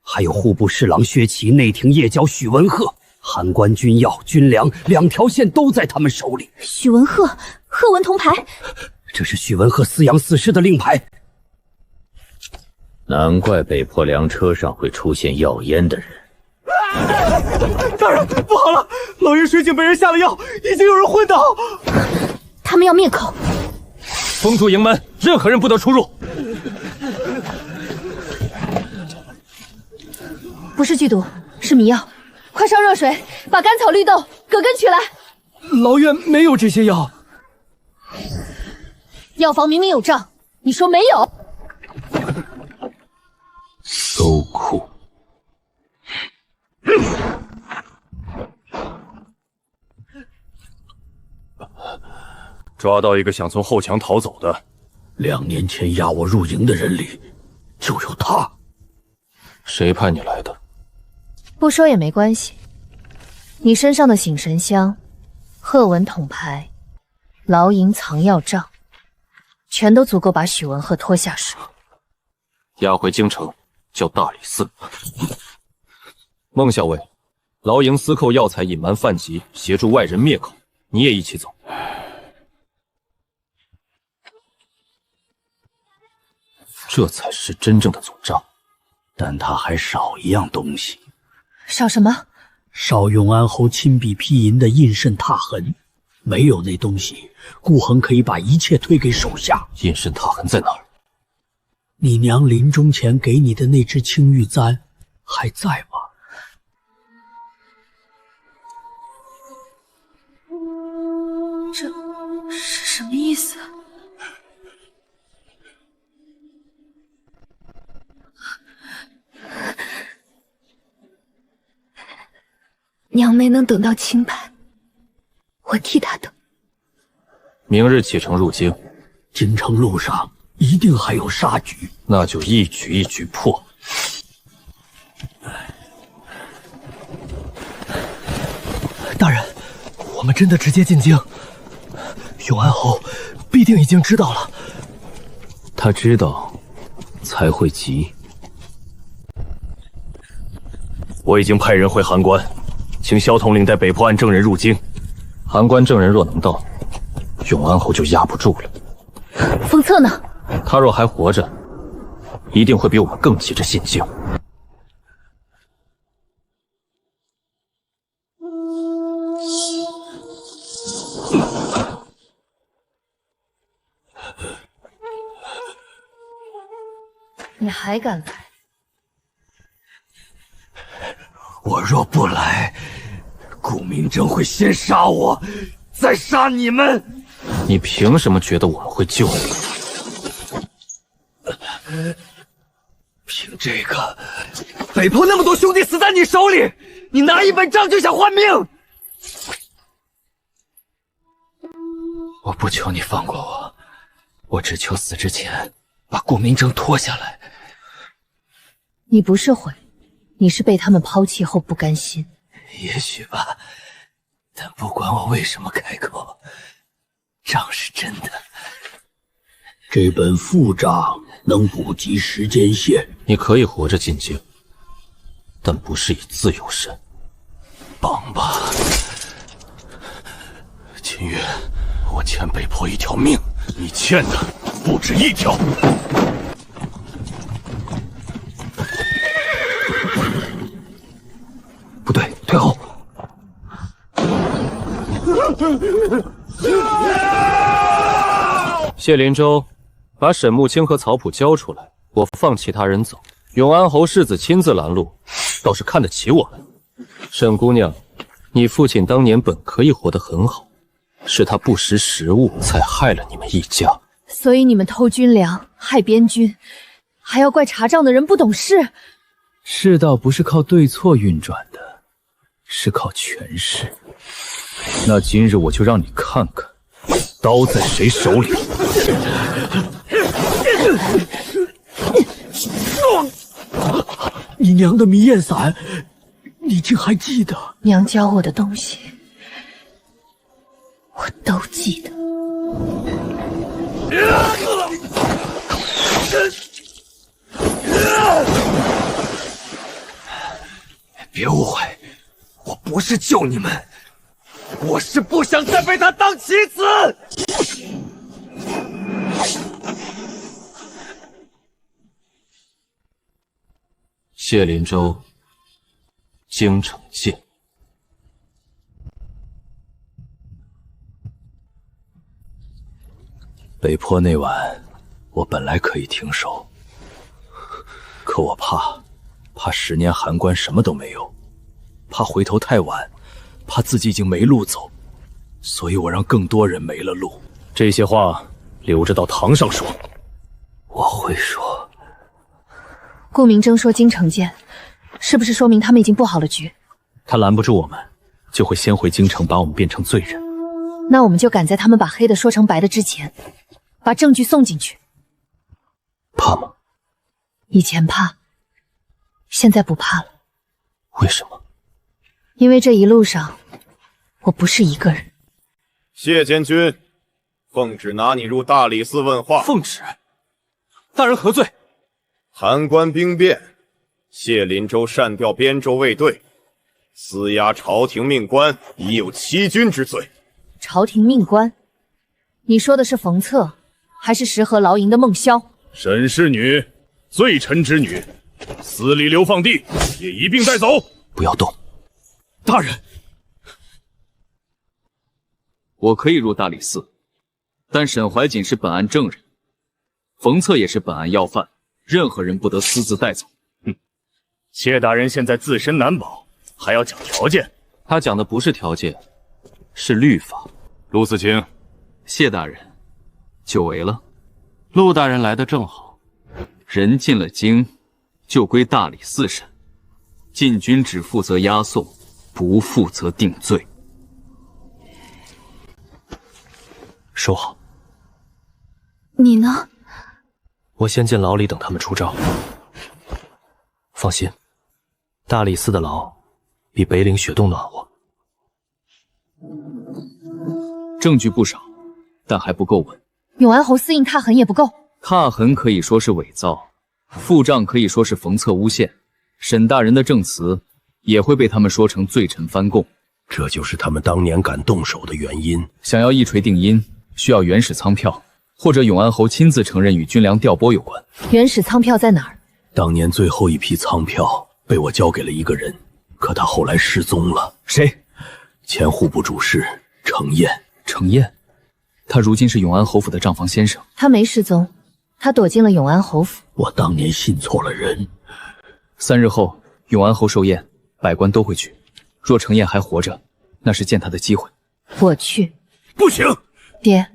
还有户部侍郎薛齐、内廷夜角许文鹤，函关军药、军粮两条线都在他们手里。许文鹤，鹤文铜牌，这是许文鹤饲养死尸的令牌。难怪北坡粮车上会出现药烟的人。大人，不好了！老爷水井被人下了药，已经有人昏倒。他们要灭口。封住营门，任何人不得出入。不是剧毒，是迷药。快烧热水，把甘草、绿豆、葛根取来。老院没有这些药。药房明明有账，你说没有？搜库。抓到一个想从后墙逃走的。2年前押我入营的人里，就有他。谁派你来的？不说也没关系。你身上的醒神香、鹤纹铜牌、牢营藏药杖，全都足够把许文鹤拖下水。押回京城，叫大理寺。孟校尉，牢营私扣药材，隐瞒犯疾，协助外人灭口，你也一起走。这才是真正的总账。但他还少一样东西。少什么？少永安侯亲笔批银的印绶拓痕。没有那东西，顾恒可以把一切推给手下。印绶拓痕在哪儿？你娘临终前给你的那只青玉簪还在吗？这是什么意思？娘没能等到清白，我替她等。明日启程入京，京城路上一定还有杀局，那就一局一局破。大人，我们真的直接进京？永安侯必定已经知道了。他知道，才会急。我已经派人回函关，请萧统领带北坡案证人入京。函关证人若能到，永安侯就压不住了。封策呢？他若还活着，一定会比我们更急着进京。你还敢来？我若不来，顾明征会先杀我，再杀你们。你凭什么觉得我们会救你？凭这个，北坡那么多兄弟死在你手里，你拿一本账就想换命？我不求你放过我，我只求死之前把顾明征拖下来。你不是悔，你是被他们抛弃后不甘心。也许吧，但不管我为什么开口，账是真的。这本副账能补及时间线。你可以活着进京，但不是以自由身。绑吧，秦月，我欠北坡一条命，你欠的不止一条。不对，退后。谢灵州，把沈慕清和曹普交出来，我放其他人走。永安侯世子亲自拦路，倒是看得起我们。沈姑娘，你父亲当年本可以活得很好，是他不识时务，才害了你们一家。所以你们偷军粮，害边军，还要怪查账的人不懂事。世道不是靠对错运转的，是靠权势。那今日我就让你看看，刀在谁手里。你娘的迷焰伞，你竟还记得？娘教我的东西，我都记得。别误会，我不是救你们，我是不想再被他当棋子。谢灵州，京城见。北坡那晚，我本来可以停手，可我怕10年函关什么都没有，怕回头太晚，怕自己已经没路走，所以我让更多人没了路。这些话留着到堂上说。我会说。顾明征说京城见，是不是说明他们已经布好了局？他拦不住我们，就会先回京城把我们变成罪人。那我们就赶在他们把黑的说成白的之前，把证据送进去。怕吗？以前怕，现在不怕了。为什么？因为这一路上，我不是一个人。谢监军，奉旨拿你入大理寺问话。奉旨。大人何罪？函关兵变，谢林州擅调边州卫队，私押朝廷命官，已有欺君之罪。朝廷命官？你说的是冯策，还是石河牢营的孟萧？沈氏女，罪臣之女，司礼流放地也一并带走。不要动。大人，我可以入大理寺，但沈怀瑾是本案证人，冯策也是本案要犯，任何人不得私自带走。谢大人现在自身难保，还要讲条件？他讲的不是条件，是律法。陆思清，谢大人，久违了。陆大人来的正好。人进了京，就归大理寺审，禁军只负责押送，不负责定罪。收好。你呢？我先进牢里等他们出招。放心，大理寺的牢比北岭雪洞暖和。证据不少，但还不够稳。永安侯司印踏痕也不够。踏痕可以说是伪造，付账可以说是冯策诬陷，沈大人的证词也会被他们说成罪臣翻供。这就是他们当年敢动手的原因。想要一锤定音，需要原始仓票，或者永安侯亲自承认与军粮调拨有关。原始仓票在哪儿？当年最后一批仓票被我交给了一个人，可他后来失踪了。谁？前户部主事程燕。程燕，他如今是永安侯府的账房先生。他没失踪，他躲进了永安侯府。我当年信错了人。3日后，永安侯寿宴，百官都会去。若程燕还活着，那是见他的机会。我去。不行，爹，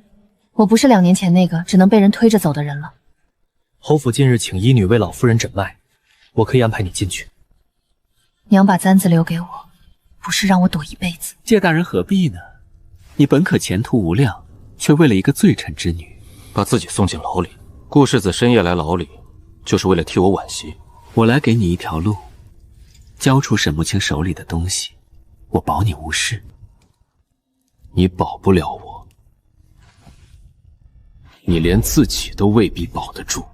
我不是2年前那个只能被人推着走的人了。侯府近日请医女为老夫人诊脉，我可以安排你进去。娘把簪子留给我，不是让我躲一辈子。谢大人何必呢？你本可前途无量，却为了一个罪臣之女，把自己送进牢里。顾世子深夜来牢里，就是为了替我惋惜。我来给你一条路，交出沈慕清手里的东西，我保你无事。你保不了我，你连自己都未必保得住。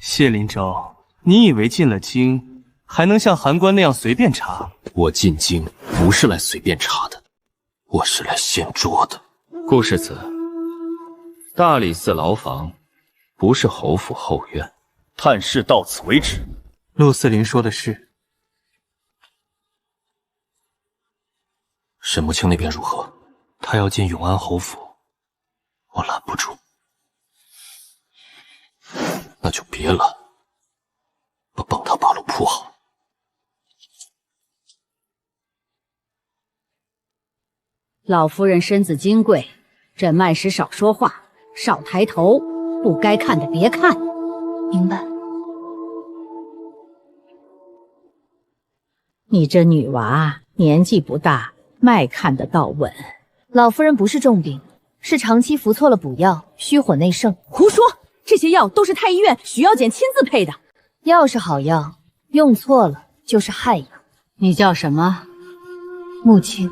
谢林州，你以为进了京还能像函关那样随便查？我进京不是来随便查的，我是来掀桌的。顾世子，大理寺牢房不是侯府后院。探视到此为止。陆司林说的是。沈慕清那边如何？他要进永安侯府，我拦不住。那就别拦，把崩塌八路铺好。老夫人身子金贵，诊脉时少说话，少抬头，不该看的别看。明白。你这女娃年纪不大，脉看得到稳。老夫人不是重病，是长期服错了补药，虚火内盛。胡说！这些药都是太医院许药简亲自配的。药是好药，用错了就是害药。你叫什么？穆青。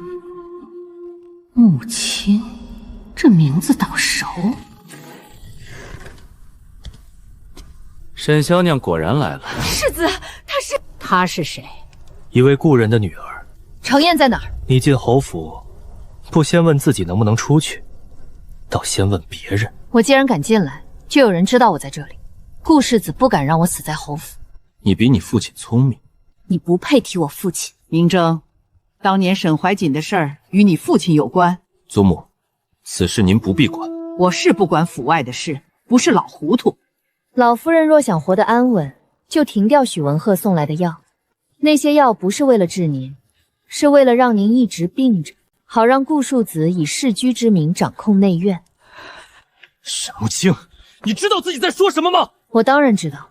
穆青，这名字倒熟。沈香娘果然来了。世子，她是谁？一位故人的女儿。程燕在哪儿？你进侯府，不先问自己能不能出去，倒先问别人。我既然敢进来，就有人知道我在这里。顾世子不敢让我死在侯府。你比你父亲聪明。你不配提我父亲。明征，当年沈怀瑾的事儿与你父亲有关。祖母，此事您不必管。我是不管府外的事，不是老糊涂。老夫人若想活得安稳，就停掉许文赫送来的药。那些药不是为了治您，是为了让您一直病着，好让顾庶子以世居之名掌控内院。沈慕清，你知道自己在说什么吗？我当然知道。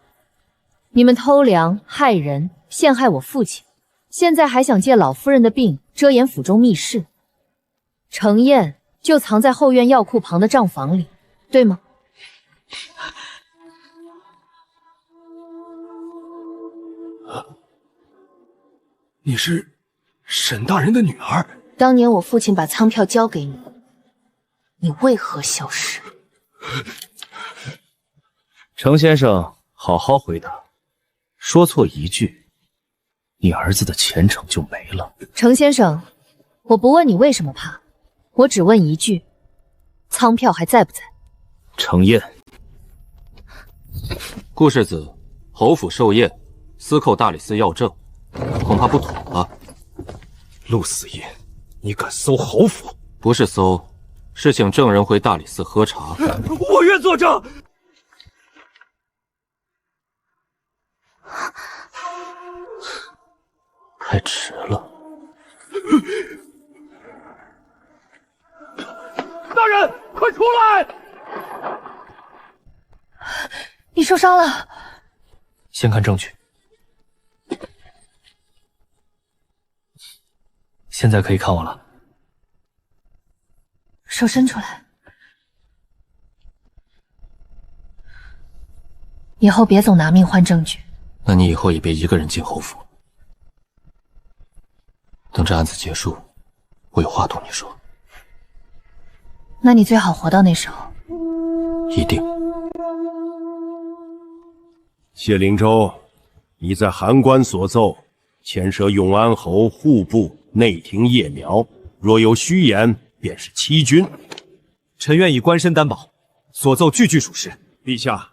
你们偷粮、害人、陷害我父亲，现在还想借老夫人的病遮掩府中密事。程燕就藏在后院药库旁的账房里，对吗？你是沈大人的女儿。当年我父亲把仓票交给你，你为何消失？程先生，好好回答，说错一句，你儿子的前程就没了。程先生，我不问你为什么怕，我只问一句：仓票还在不在？程燕，顾世子，侯府寿宴，私扣大理寺要证，恐怕不妥吧？陆四爷，你敢搜侯府？不是搜，是请证人回大理寺喝茶。我愿作证。太迟了。大人，快出来！你受伤了。先看证据。现在可以看我了。手伸出来。以后别总拿命换证据。那你以后也别一个人进侯府。等这案子结束，我有话同你说。那你最好活到那时候。一定。谢灵州，你在函关所奏，牵涉永安侯户部内廷叶苗，若有虚言，便是欺君。臣愿以官身担保，所奏句句属实。陛下，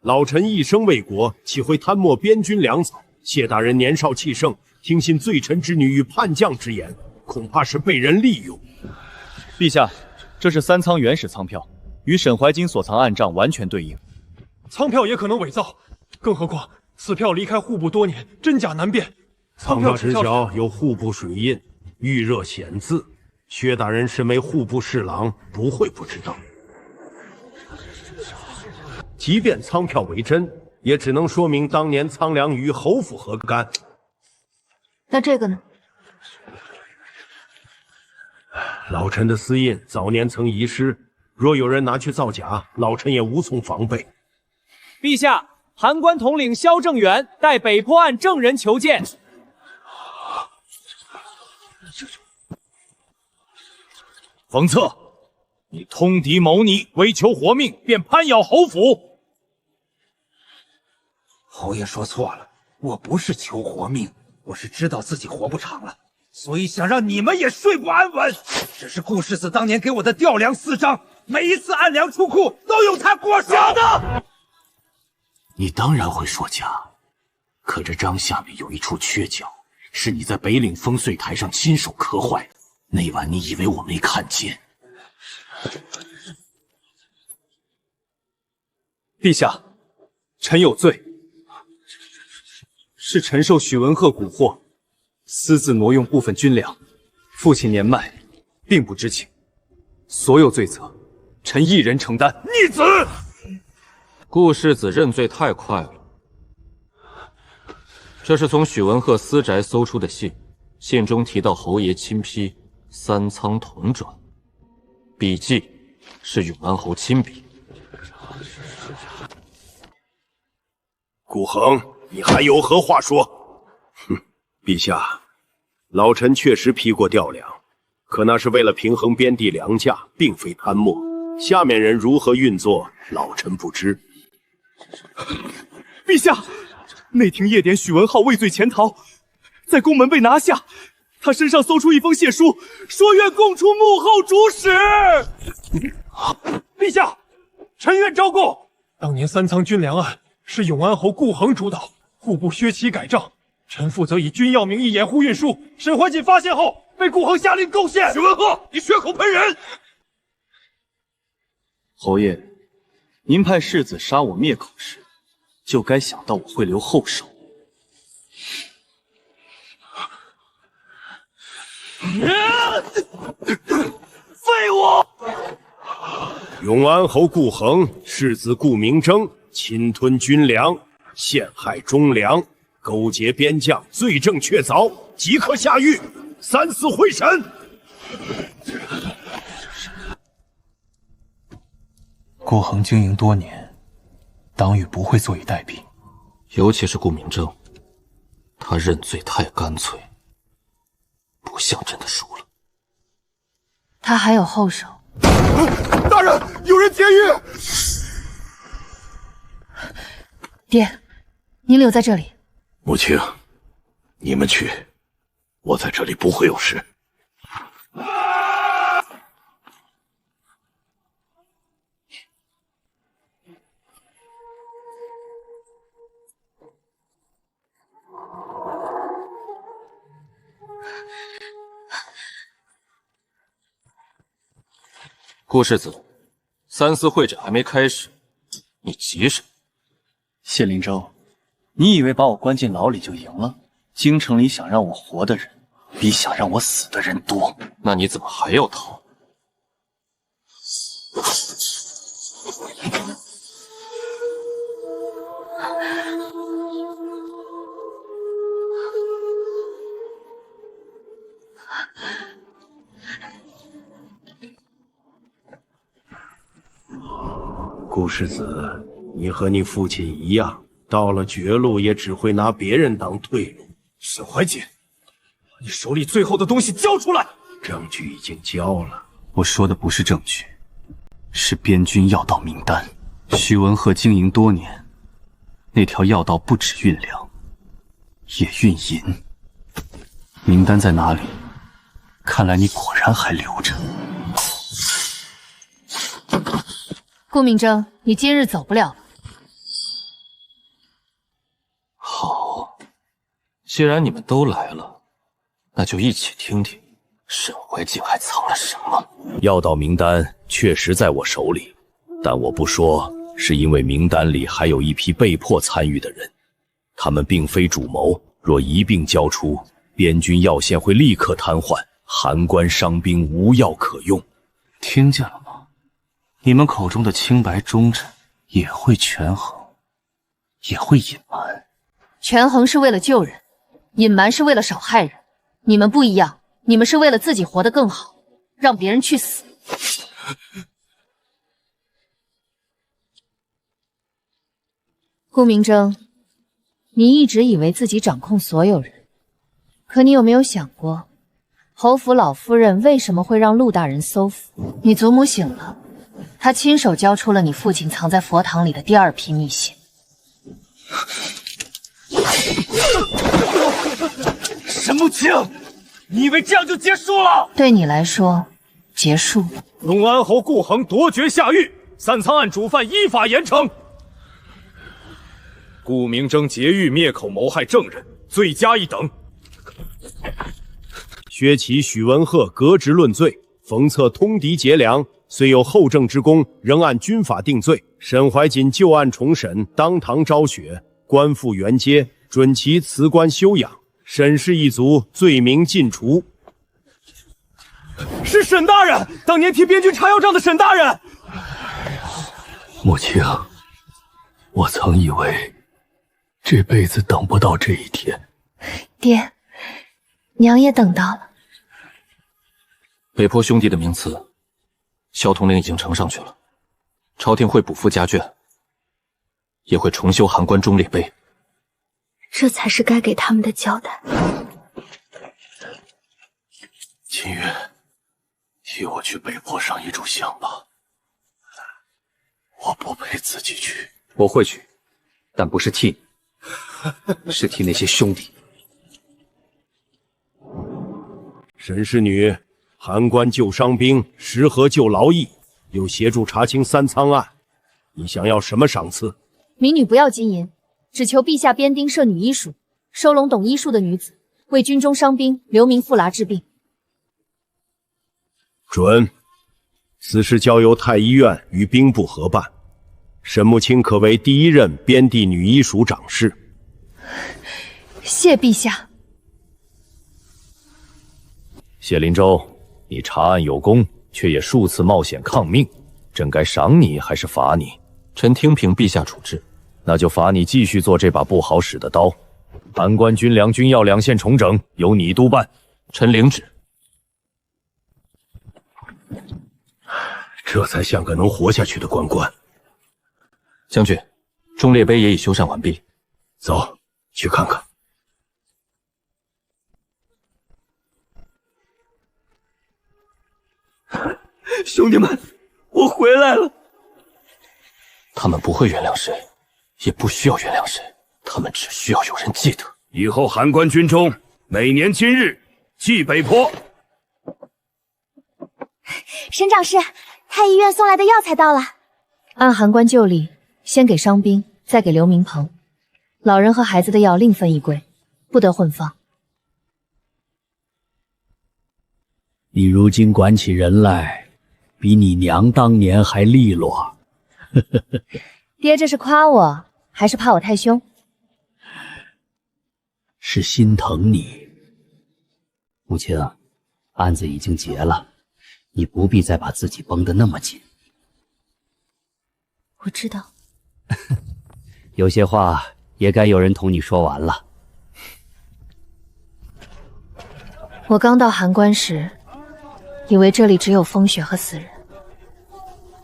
老臣一生为国，岂会贪墨边军粮草？谢大人年少气盛，听信罪臣之女与叛将之言，恐怕是被人利用。陛下，这是三仓原始仓票，与沈怀金所藏暗账完全对应。仓票也可能伪造，更何况此票离开户部多年，真假难辨。仓票之条有户部水印，预热显字。薛大人身为户部侍郎，不会不知道。即便仓票为真，也只能说明当年仓良与侯府何干。那这个呢？老臣的私印早年曾遗失，若有人拿去造假，老臣也无从防备。陛下，函关统领萧正远带北坡案证人求见。冯策，你通敌谋逆，为求活命，便攀咬侯府。侯爷说错了，我不是求活命，我是知道自己活不长了，所以想让你们也睡不安稳。这是顾世子当年给我的调粮4张，每一次按粮出库都有他过手。假的！你当然会说假，可这章下面有一处缺角，是你在北岭烽燧台上亲手刻坏的。那晚你以为我没看见？陛下，臣有罪，是臣受许文赫蛊惑，私自挪用部分军粮，父亲年迈，并不知情，所有罪责，臣一人承担。逆子！顾世子认罪太快了。这是从许文赫私宅搜出的信，信中提到侯爷亲批三仓同转，笔迹是永安侯亲笔。顾恒，你还有何话说？哼，陛下，老臣确实批过调粮，可那是为了平衡边地粮价，并非贪墨。下面人如何运作，老臣不知。陛下，内廷夜点许文浩畏罪潜逃，在宫门被拿下。他身上搜出一封血书，说愿供出幕后主使。陛下，臣愿招供。当年三仓军粮案是永安侯顾恒主导，户部削期改账，臣负责以军要名义掩护运输。沈怀瑾发现后，被顾恒下令构陷。许文赫，你血口喷人！侯爷，您派世子杀我灭口时，就该想到我会留后手。废物！永安侯顾恒，世子顾明征，侵吞军粮，陷害忠良，勾结边将，罪证确凿，即刻下狱，3司会审。顾恒经营多年，党羽不会坐以待毙。尤其是顾明征，他认罪太干脆。像真的输了。他还有后手。大人，有人劫狱！爹，您留在这里。母亲，你们去，我在这里不会有事。顾世子，三司会诊还没开始，你急什么？谢灵州，你以为把我关进牢里就赢了？京城里想让我活的人，比想让我死的人多。那你怎么还要逃？顾世子，你和你父亲一样，到了绝路也只会拿别人当退路。沈怀瑾，把你手里最后的东西交出来！证据已经交了。我说的不是证据，是边军要道名单。徐文鹤经营多年，那条要道不止运粮，也运银。名单在哪里？看来你果然还留着。顾明征，你今日走不了了。好，既然你们都来了，那就一起听听沈怀瑾还藏了什么。药道名单确实在我手里，但我不说，是因为名单里还有一批被迫参与的人，他们并非主谋，若一并交出，边军药线会立刻瘫痪，函关伤兵无药可用。听见了吗？你们口中的清白忠贞也会权衡，也会隐瞒。权衡是为了救人，隐瞒是为了少害人。你们不一样，你们是为了自己活得更好，让别人去死。顾明征，你一直以为自己掌控所有人，可你有没有想过，侯府老夫人为什么会让陆大人搜府？你祖母醒了，她亲手交出了你父亲藏在佛堂里的第2批密信。沈慕清，你以为这样就结束了？对你来说，结束。隆安侯顾恒夺爵下狱，3仓案主犯依法严惩。顾明征劫狱灭口谋害证人，罪加一等。薛齐、许文鹤革职论罪，冯策通敌劫粮，虽有后证之功，仍按军法定罪。沈怀瑾旧案重审，当堂昭雪，官复原阶，准其辞官休养。沈氏一族罪名尽除。是沈大人，当年替边军查要账的沈大人。母亲，我曾以为这辈子等不到这一天。爹，娘也等到了。北坡兄弟的名次，萧统领已经呈上去了，朝廷会补付家眷，也会重修函关忠烈碑。这才是该给他们的交代。秦月，替我去北坡上一炷香吧。我不配自己去。我会去，但不是替你，是替那些兄弟。沈氏女，函关救伤兵，石河救劳役，又协助查清3仓案，你想要什么赏赐？民女不要金银，只求陛下编丁设女医署，收拢懂医术的女子，为军中伤兵留名复剌治病。准。此事交由太医院与兵部合办。沈慕清可为第1任边地女医署长事。谢陛下。谢林州，你查案有功，却也数次冒险抗命，朕该赏你还是罚你？臣听凭陛下处置。那就罚你继续做这把不好使的刀。函关军粮、军药2线重整，由你督办。臣领旨。这才像个能活下去的官官。将军，忠烈碑也已修缮完毕，走，去看看。兄弟们，我回来了。他们不会原谅谁，也不需要原谅谁，他们只需要有人记得。以后函关军中每年今日祭北坡。沈长师，太医院送来的药材到了。按函关旧例，先给伤兵，再给刘明鹏。老人和孩子的药另分一柜，不得混放。你如今管起人来，比你娘当年还利落。爹这是夸我，还是怕我太凶？是心疼你。母亲，案子已经结了，你不必再把自己绷得那么紧。我知道。有些话也该有人同你说完了。我刚到函关时，以为这里只有风雪和死人。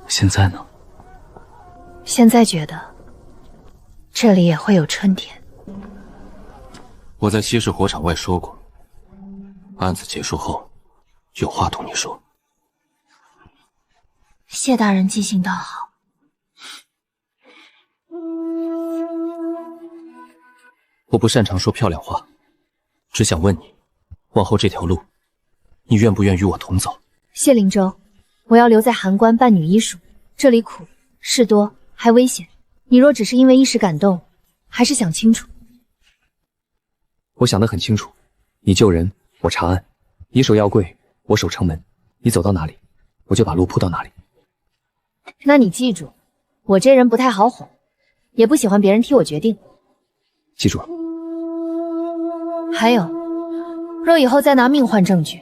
现在呢？现在觉得这里也会有春天。我在西市火场外说过，案子结束后有话同你说。谢大人记性倒好。我不擅长说漂亮话，只想问你，往后这条路，你愿不愿与我同走？谢灵州，我要留在函关办女医署，这里苦，事多，还危险。你若只是因为一时感动，还是想清楚。我想得很清楚，你救人，我查案；你守药柜，我守城门。你走到哪里，我就把路铺到哪里。那你记住，我这人不太好哄，也不喜欢别人替我决定。记住了。还有，若以后再拿命换证据，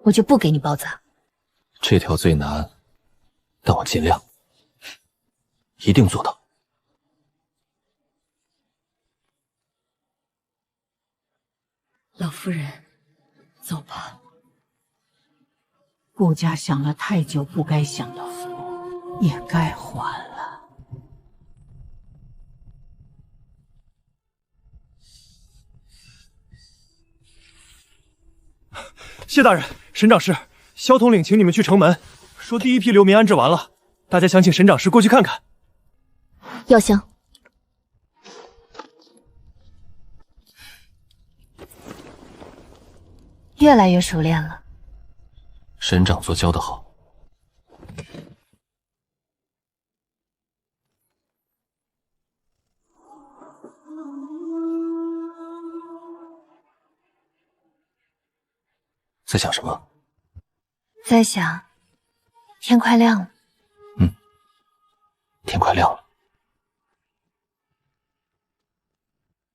我就不给你包扎。这条最难，但我尽量，一定做到。老夫人，走吧。顾家享了太久不该享的福，也该还了。谢大人，沈长师，萧统领请你们去城门，说第一批流民安置完了，大家想请沈长师过去看看。药香，越来越熟练了。沈长做教得好。在想什么？在想，天快亮了。天快亮了。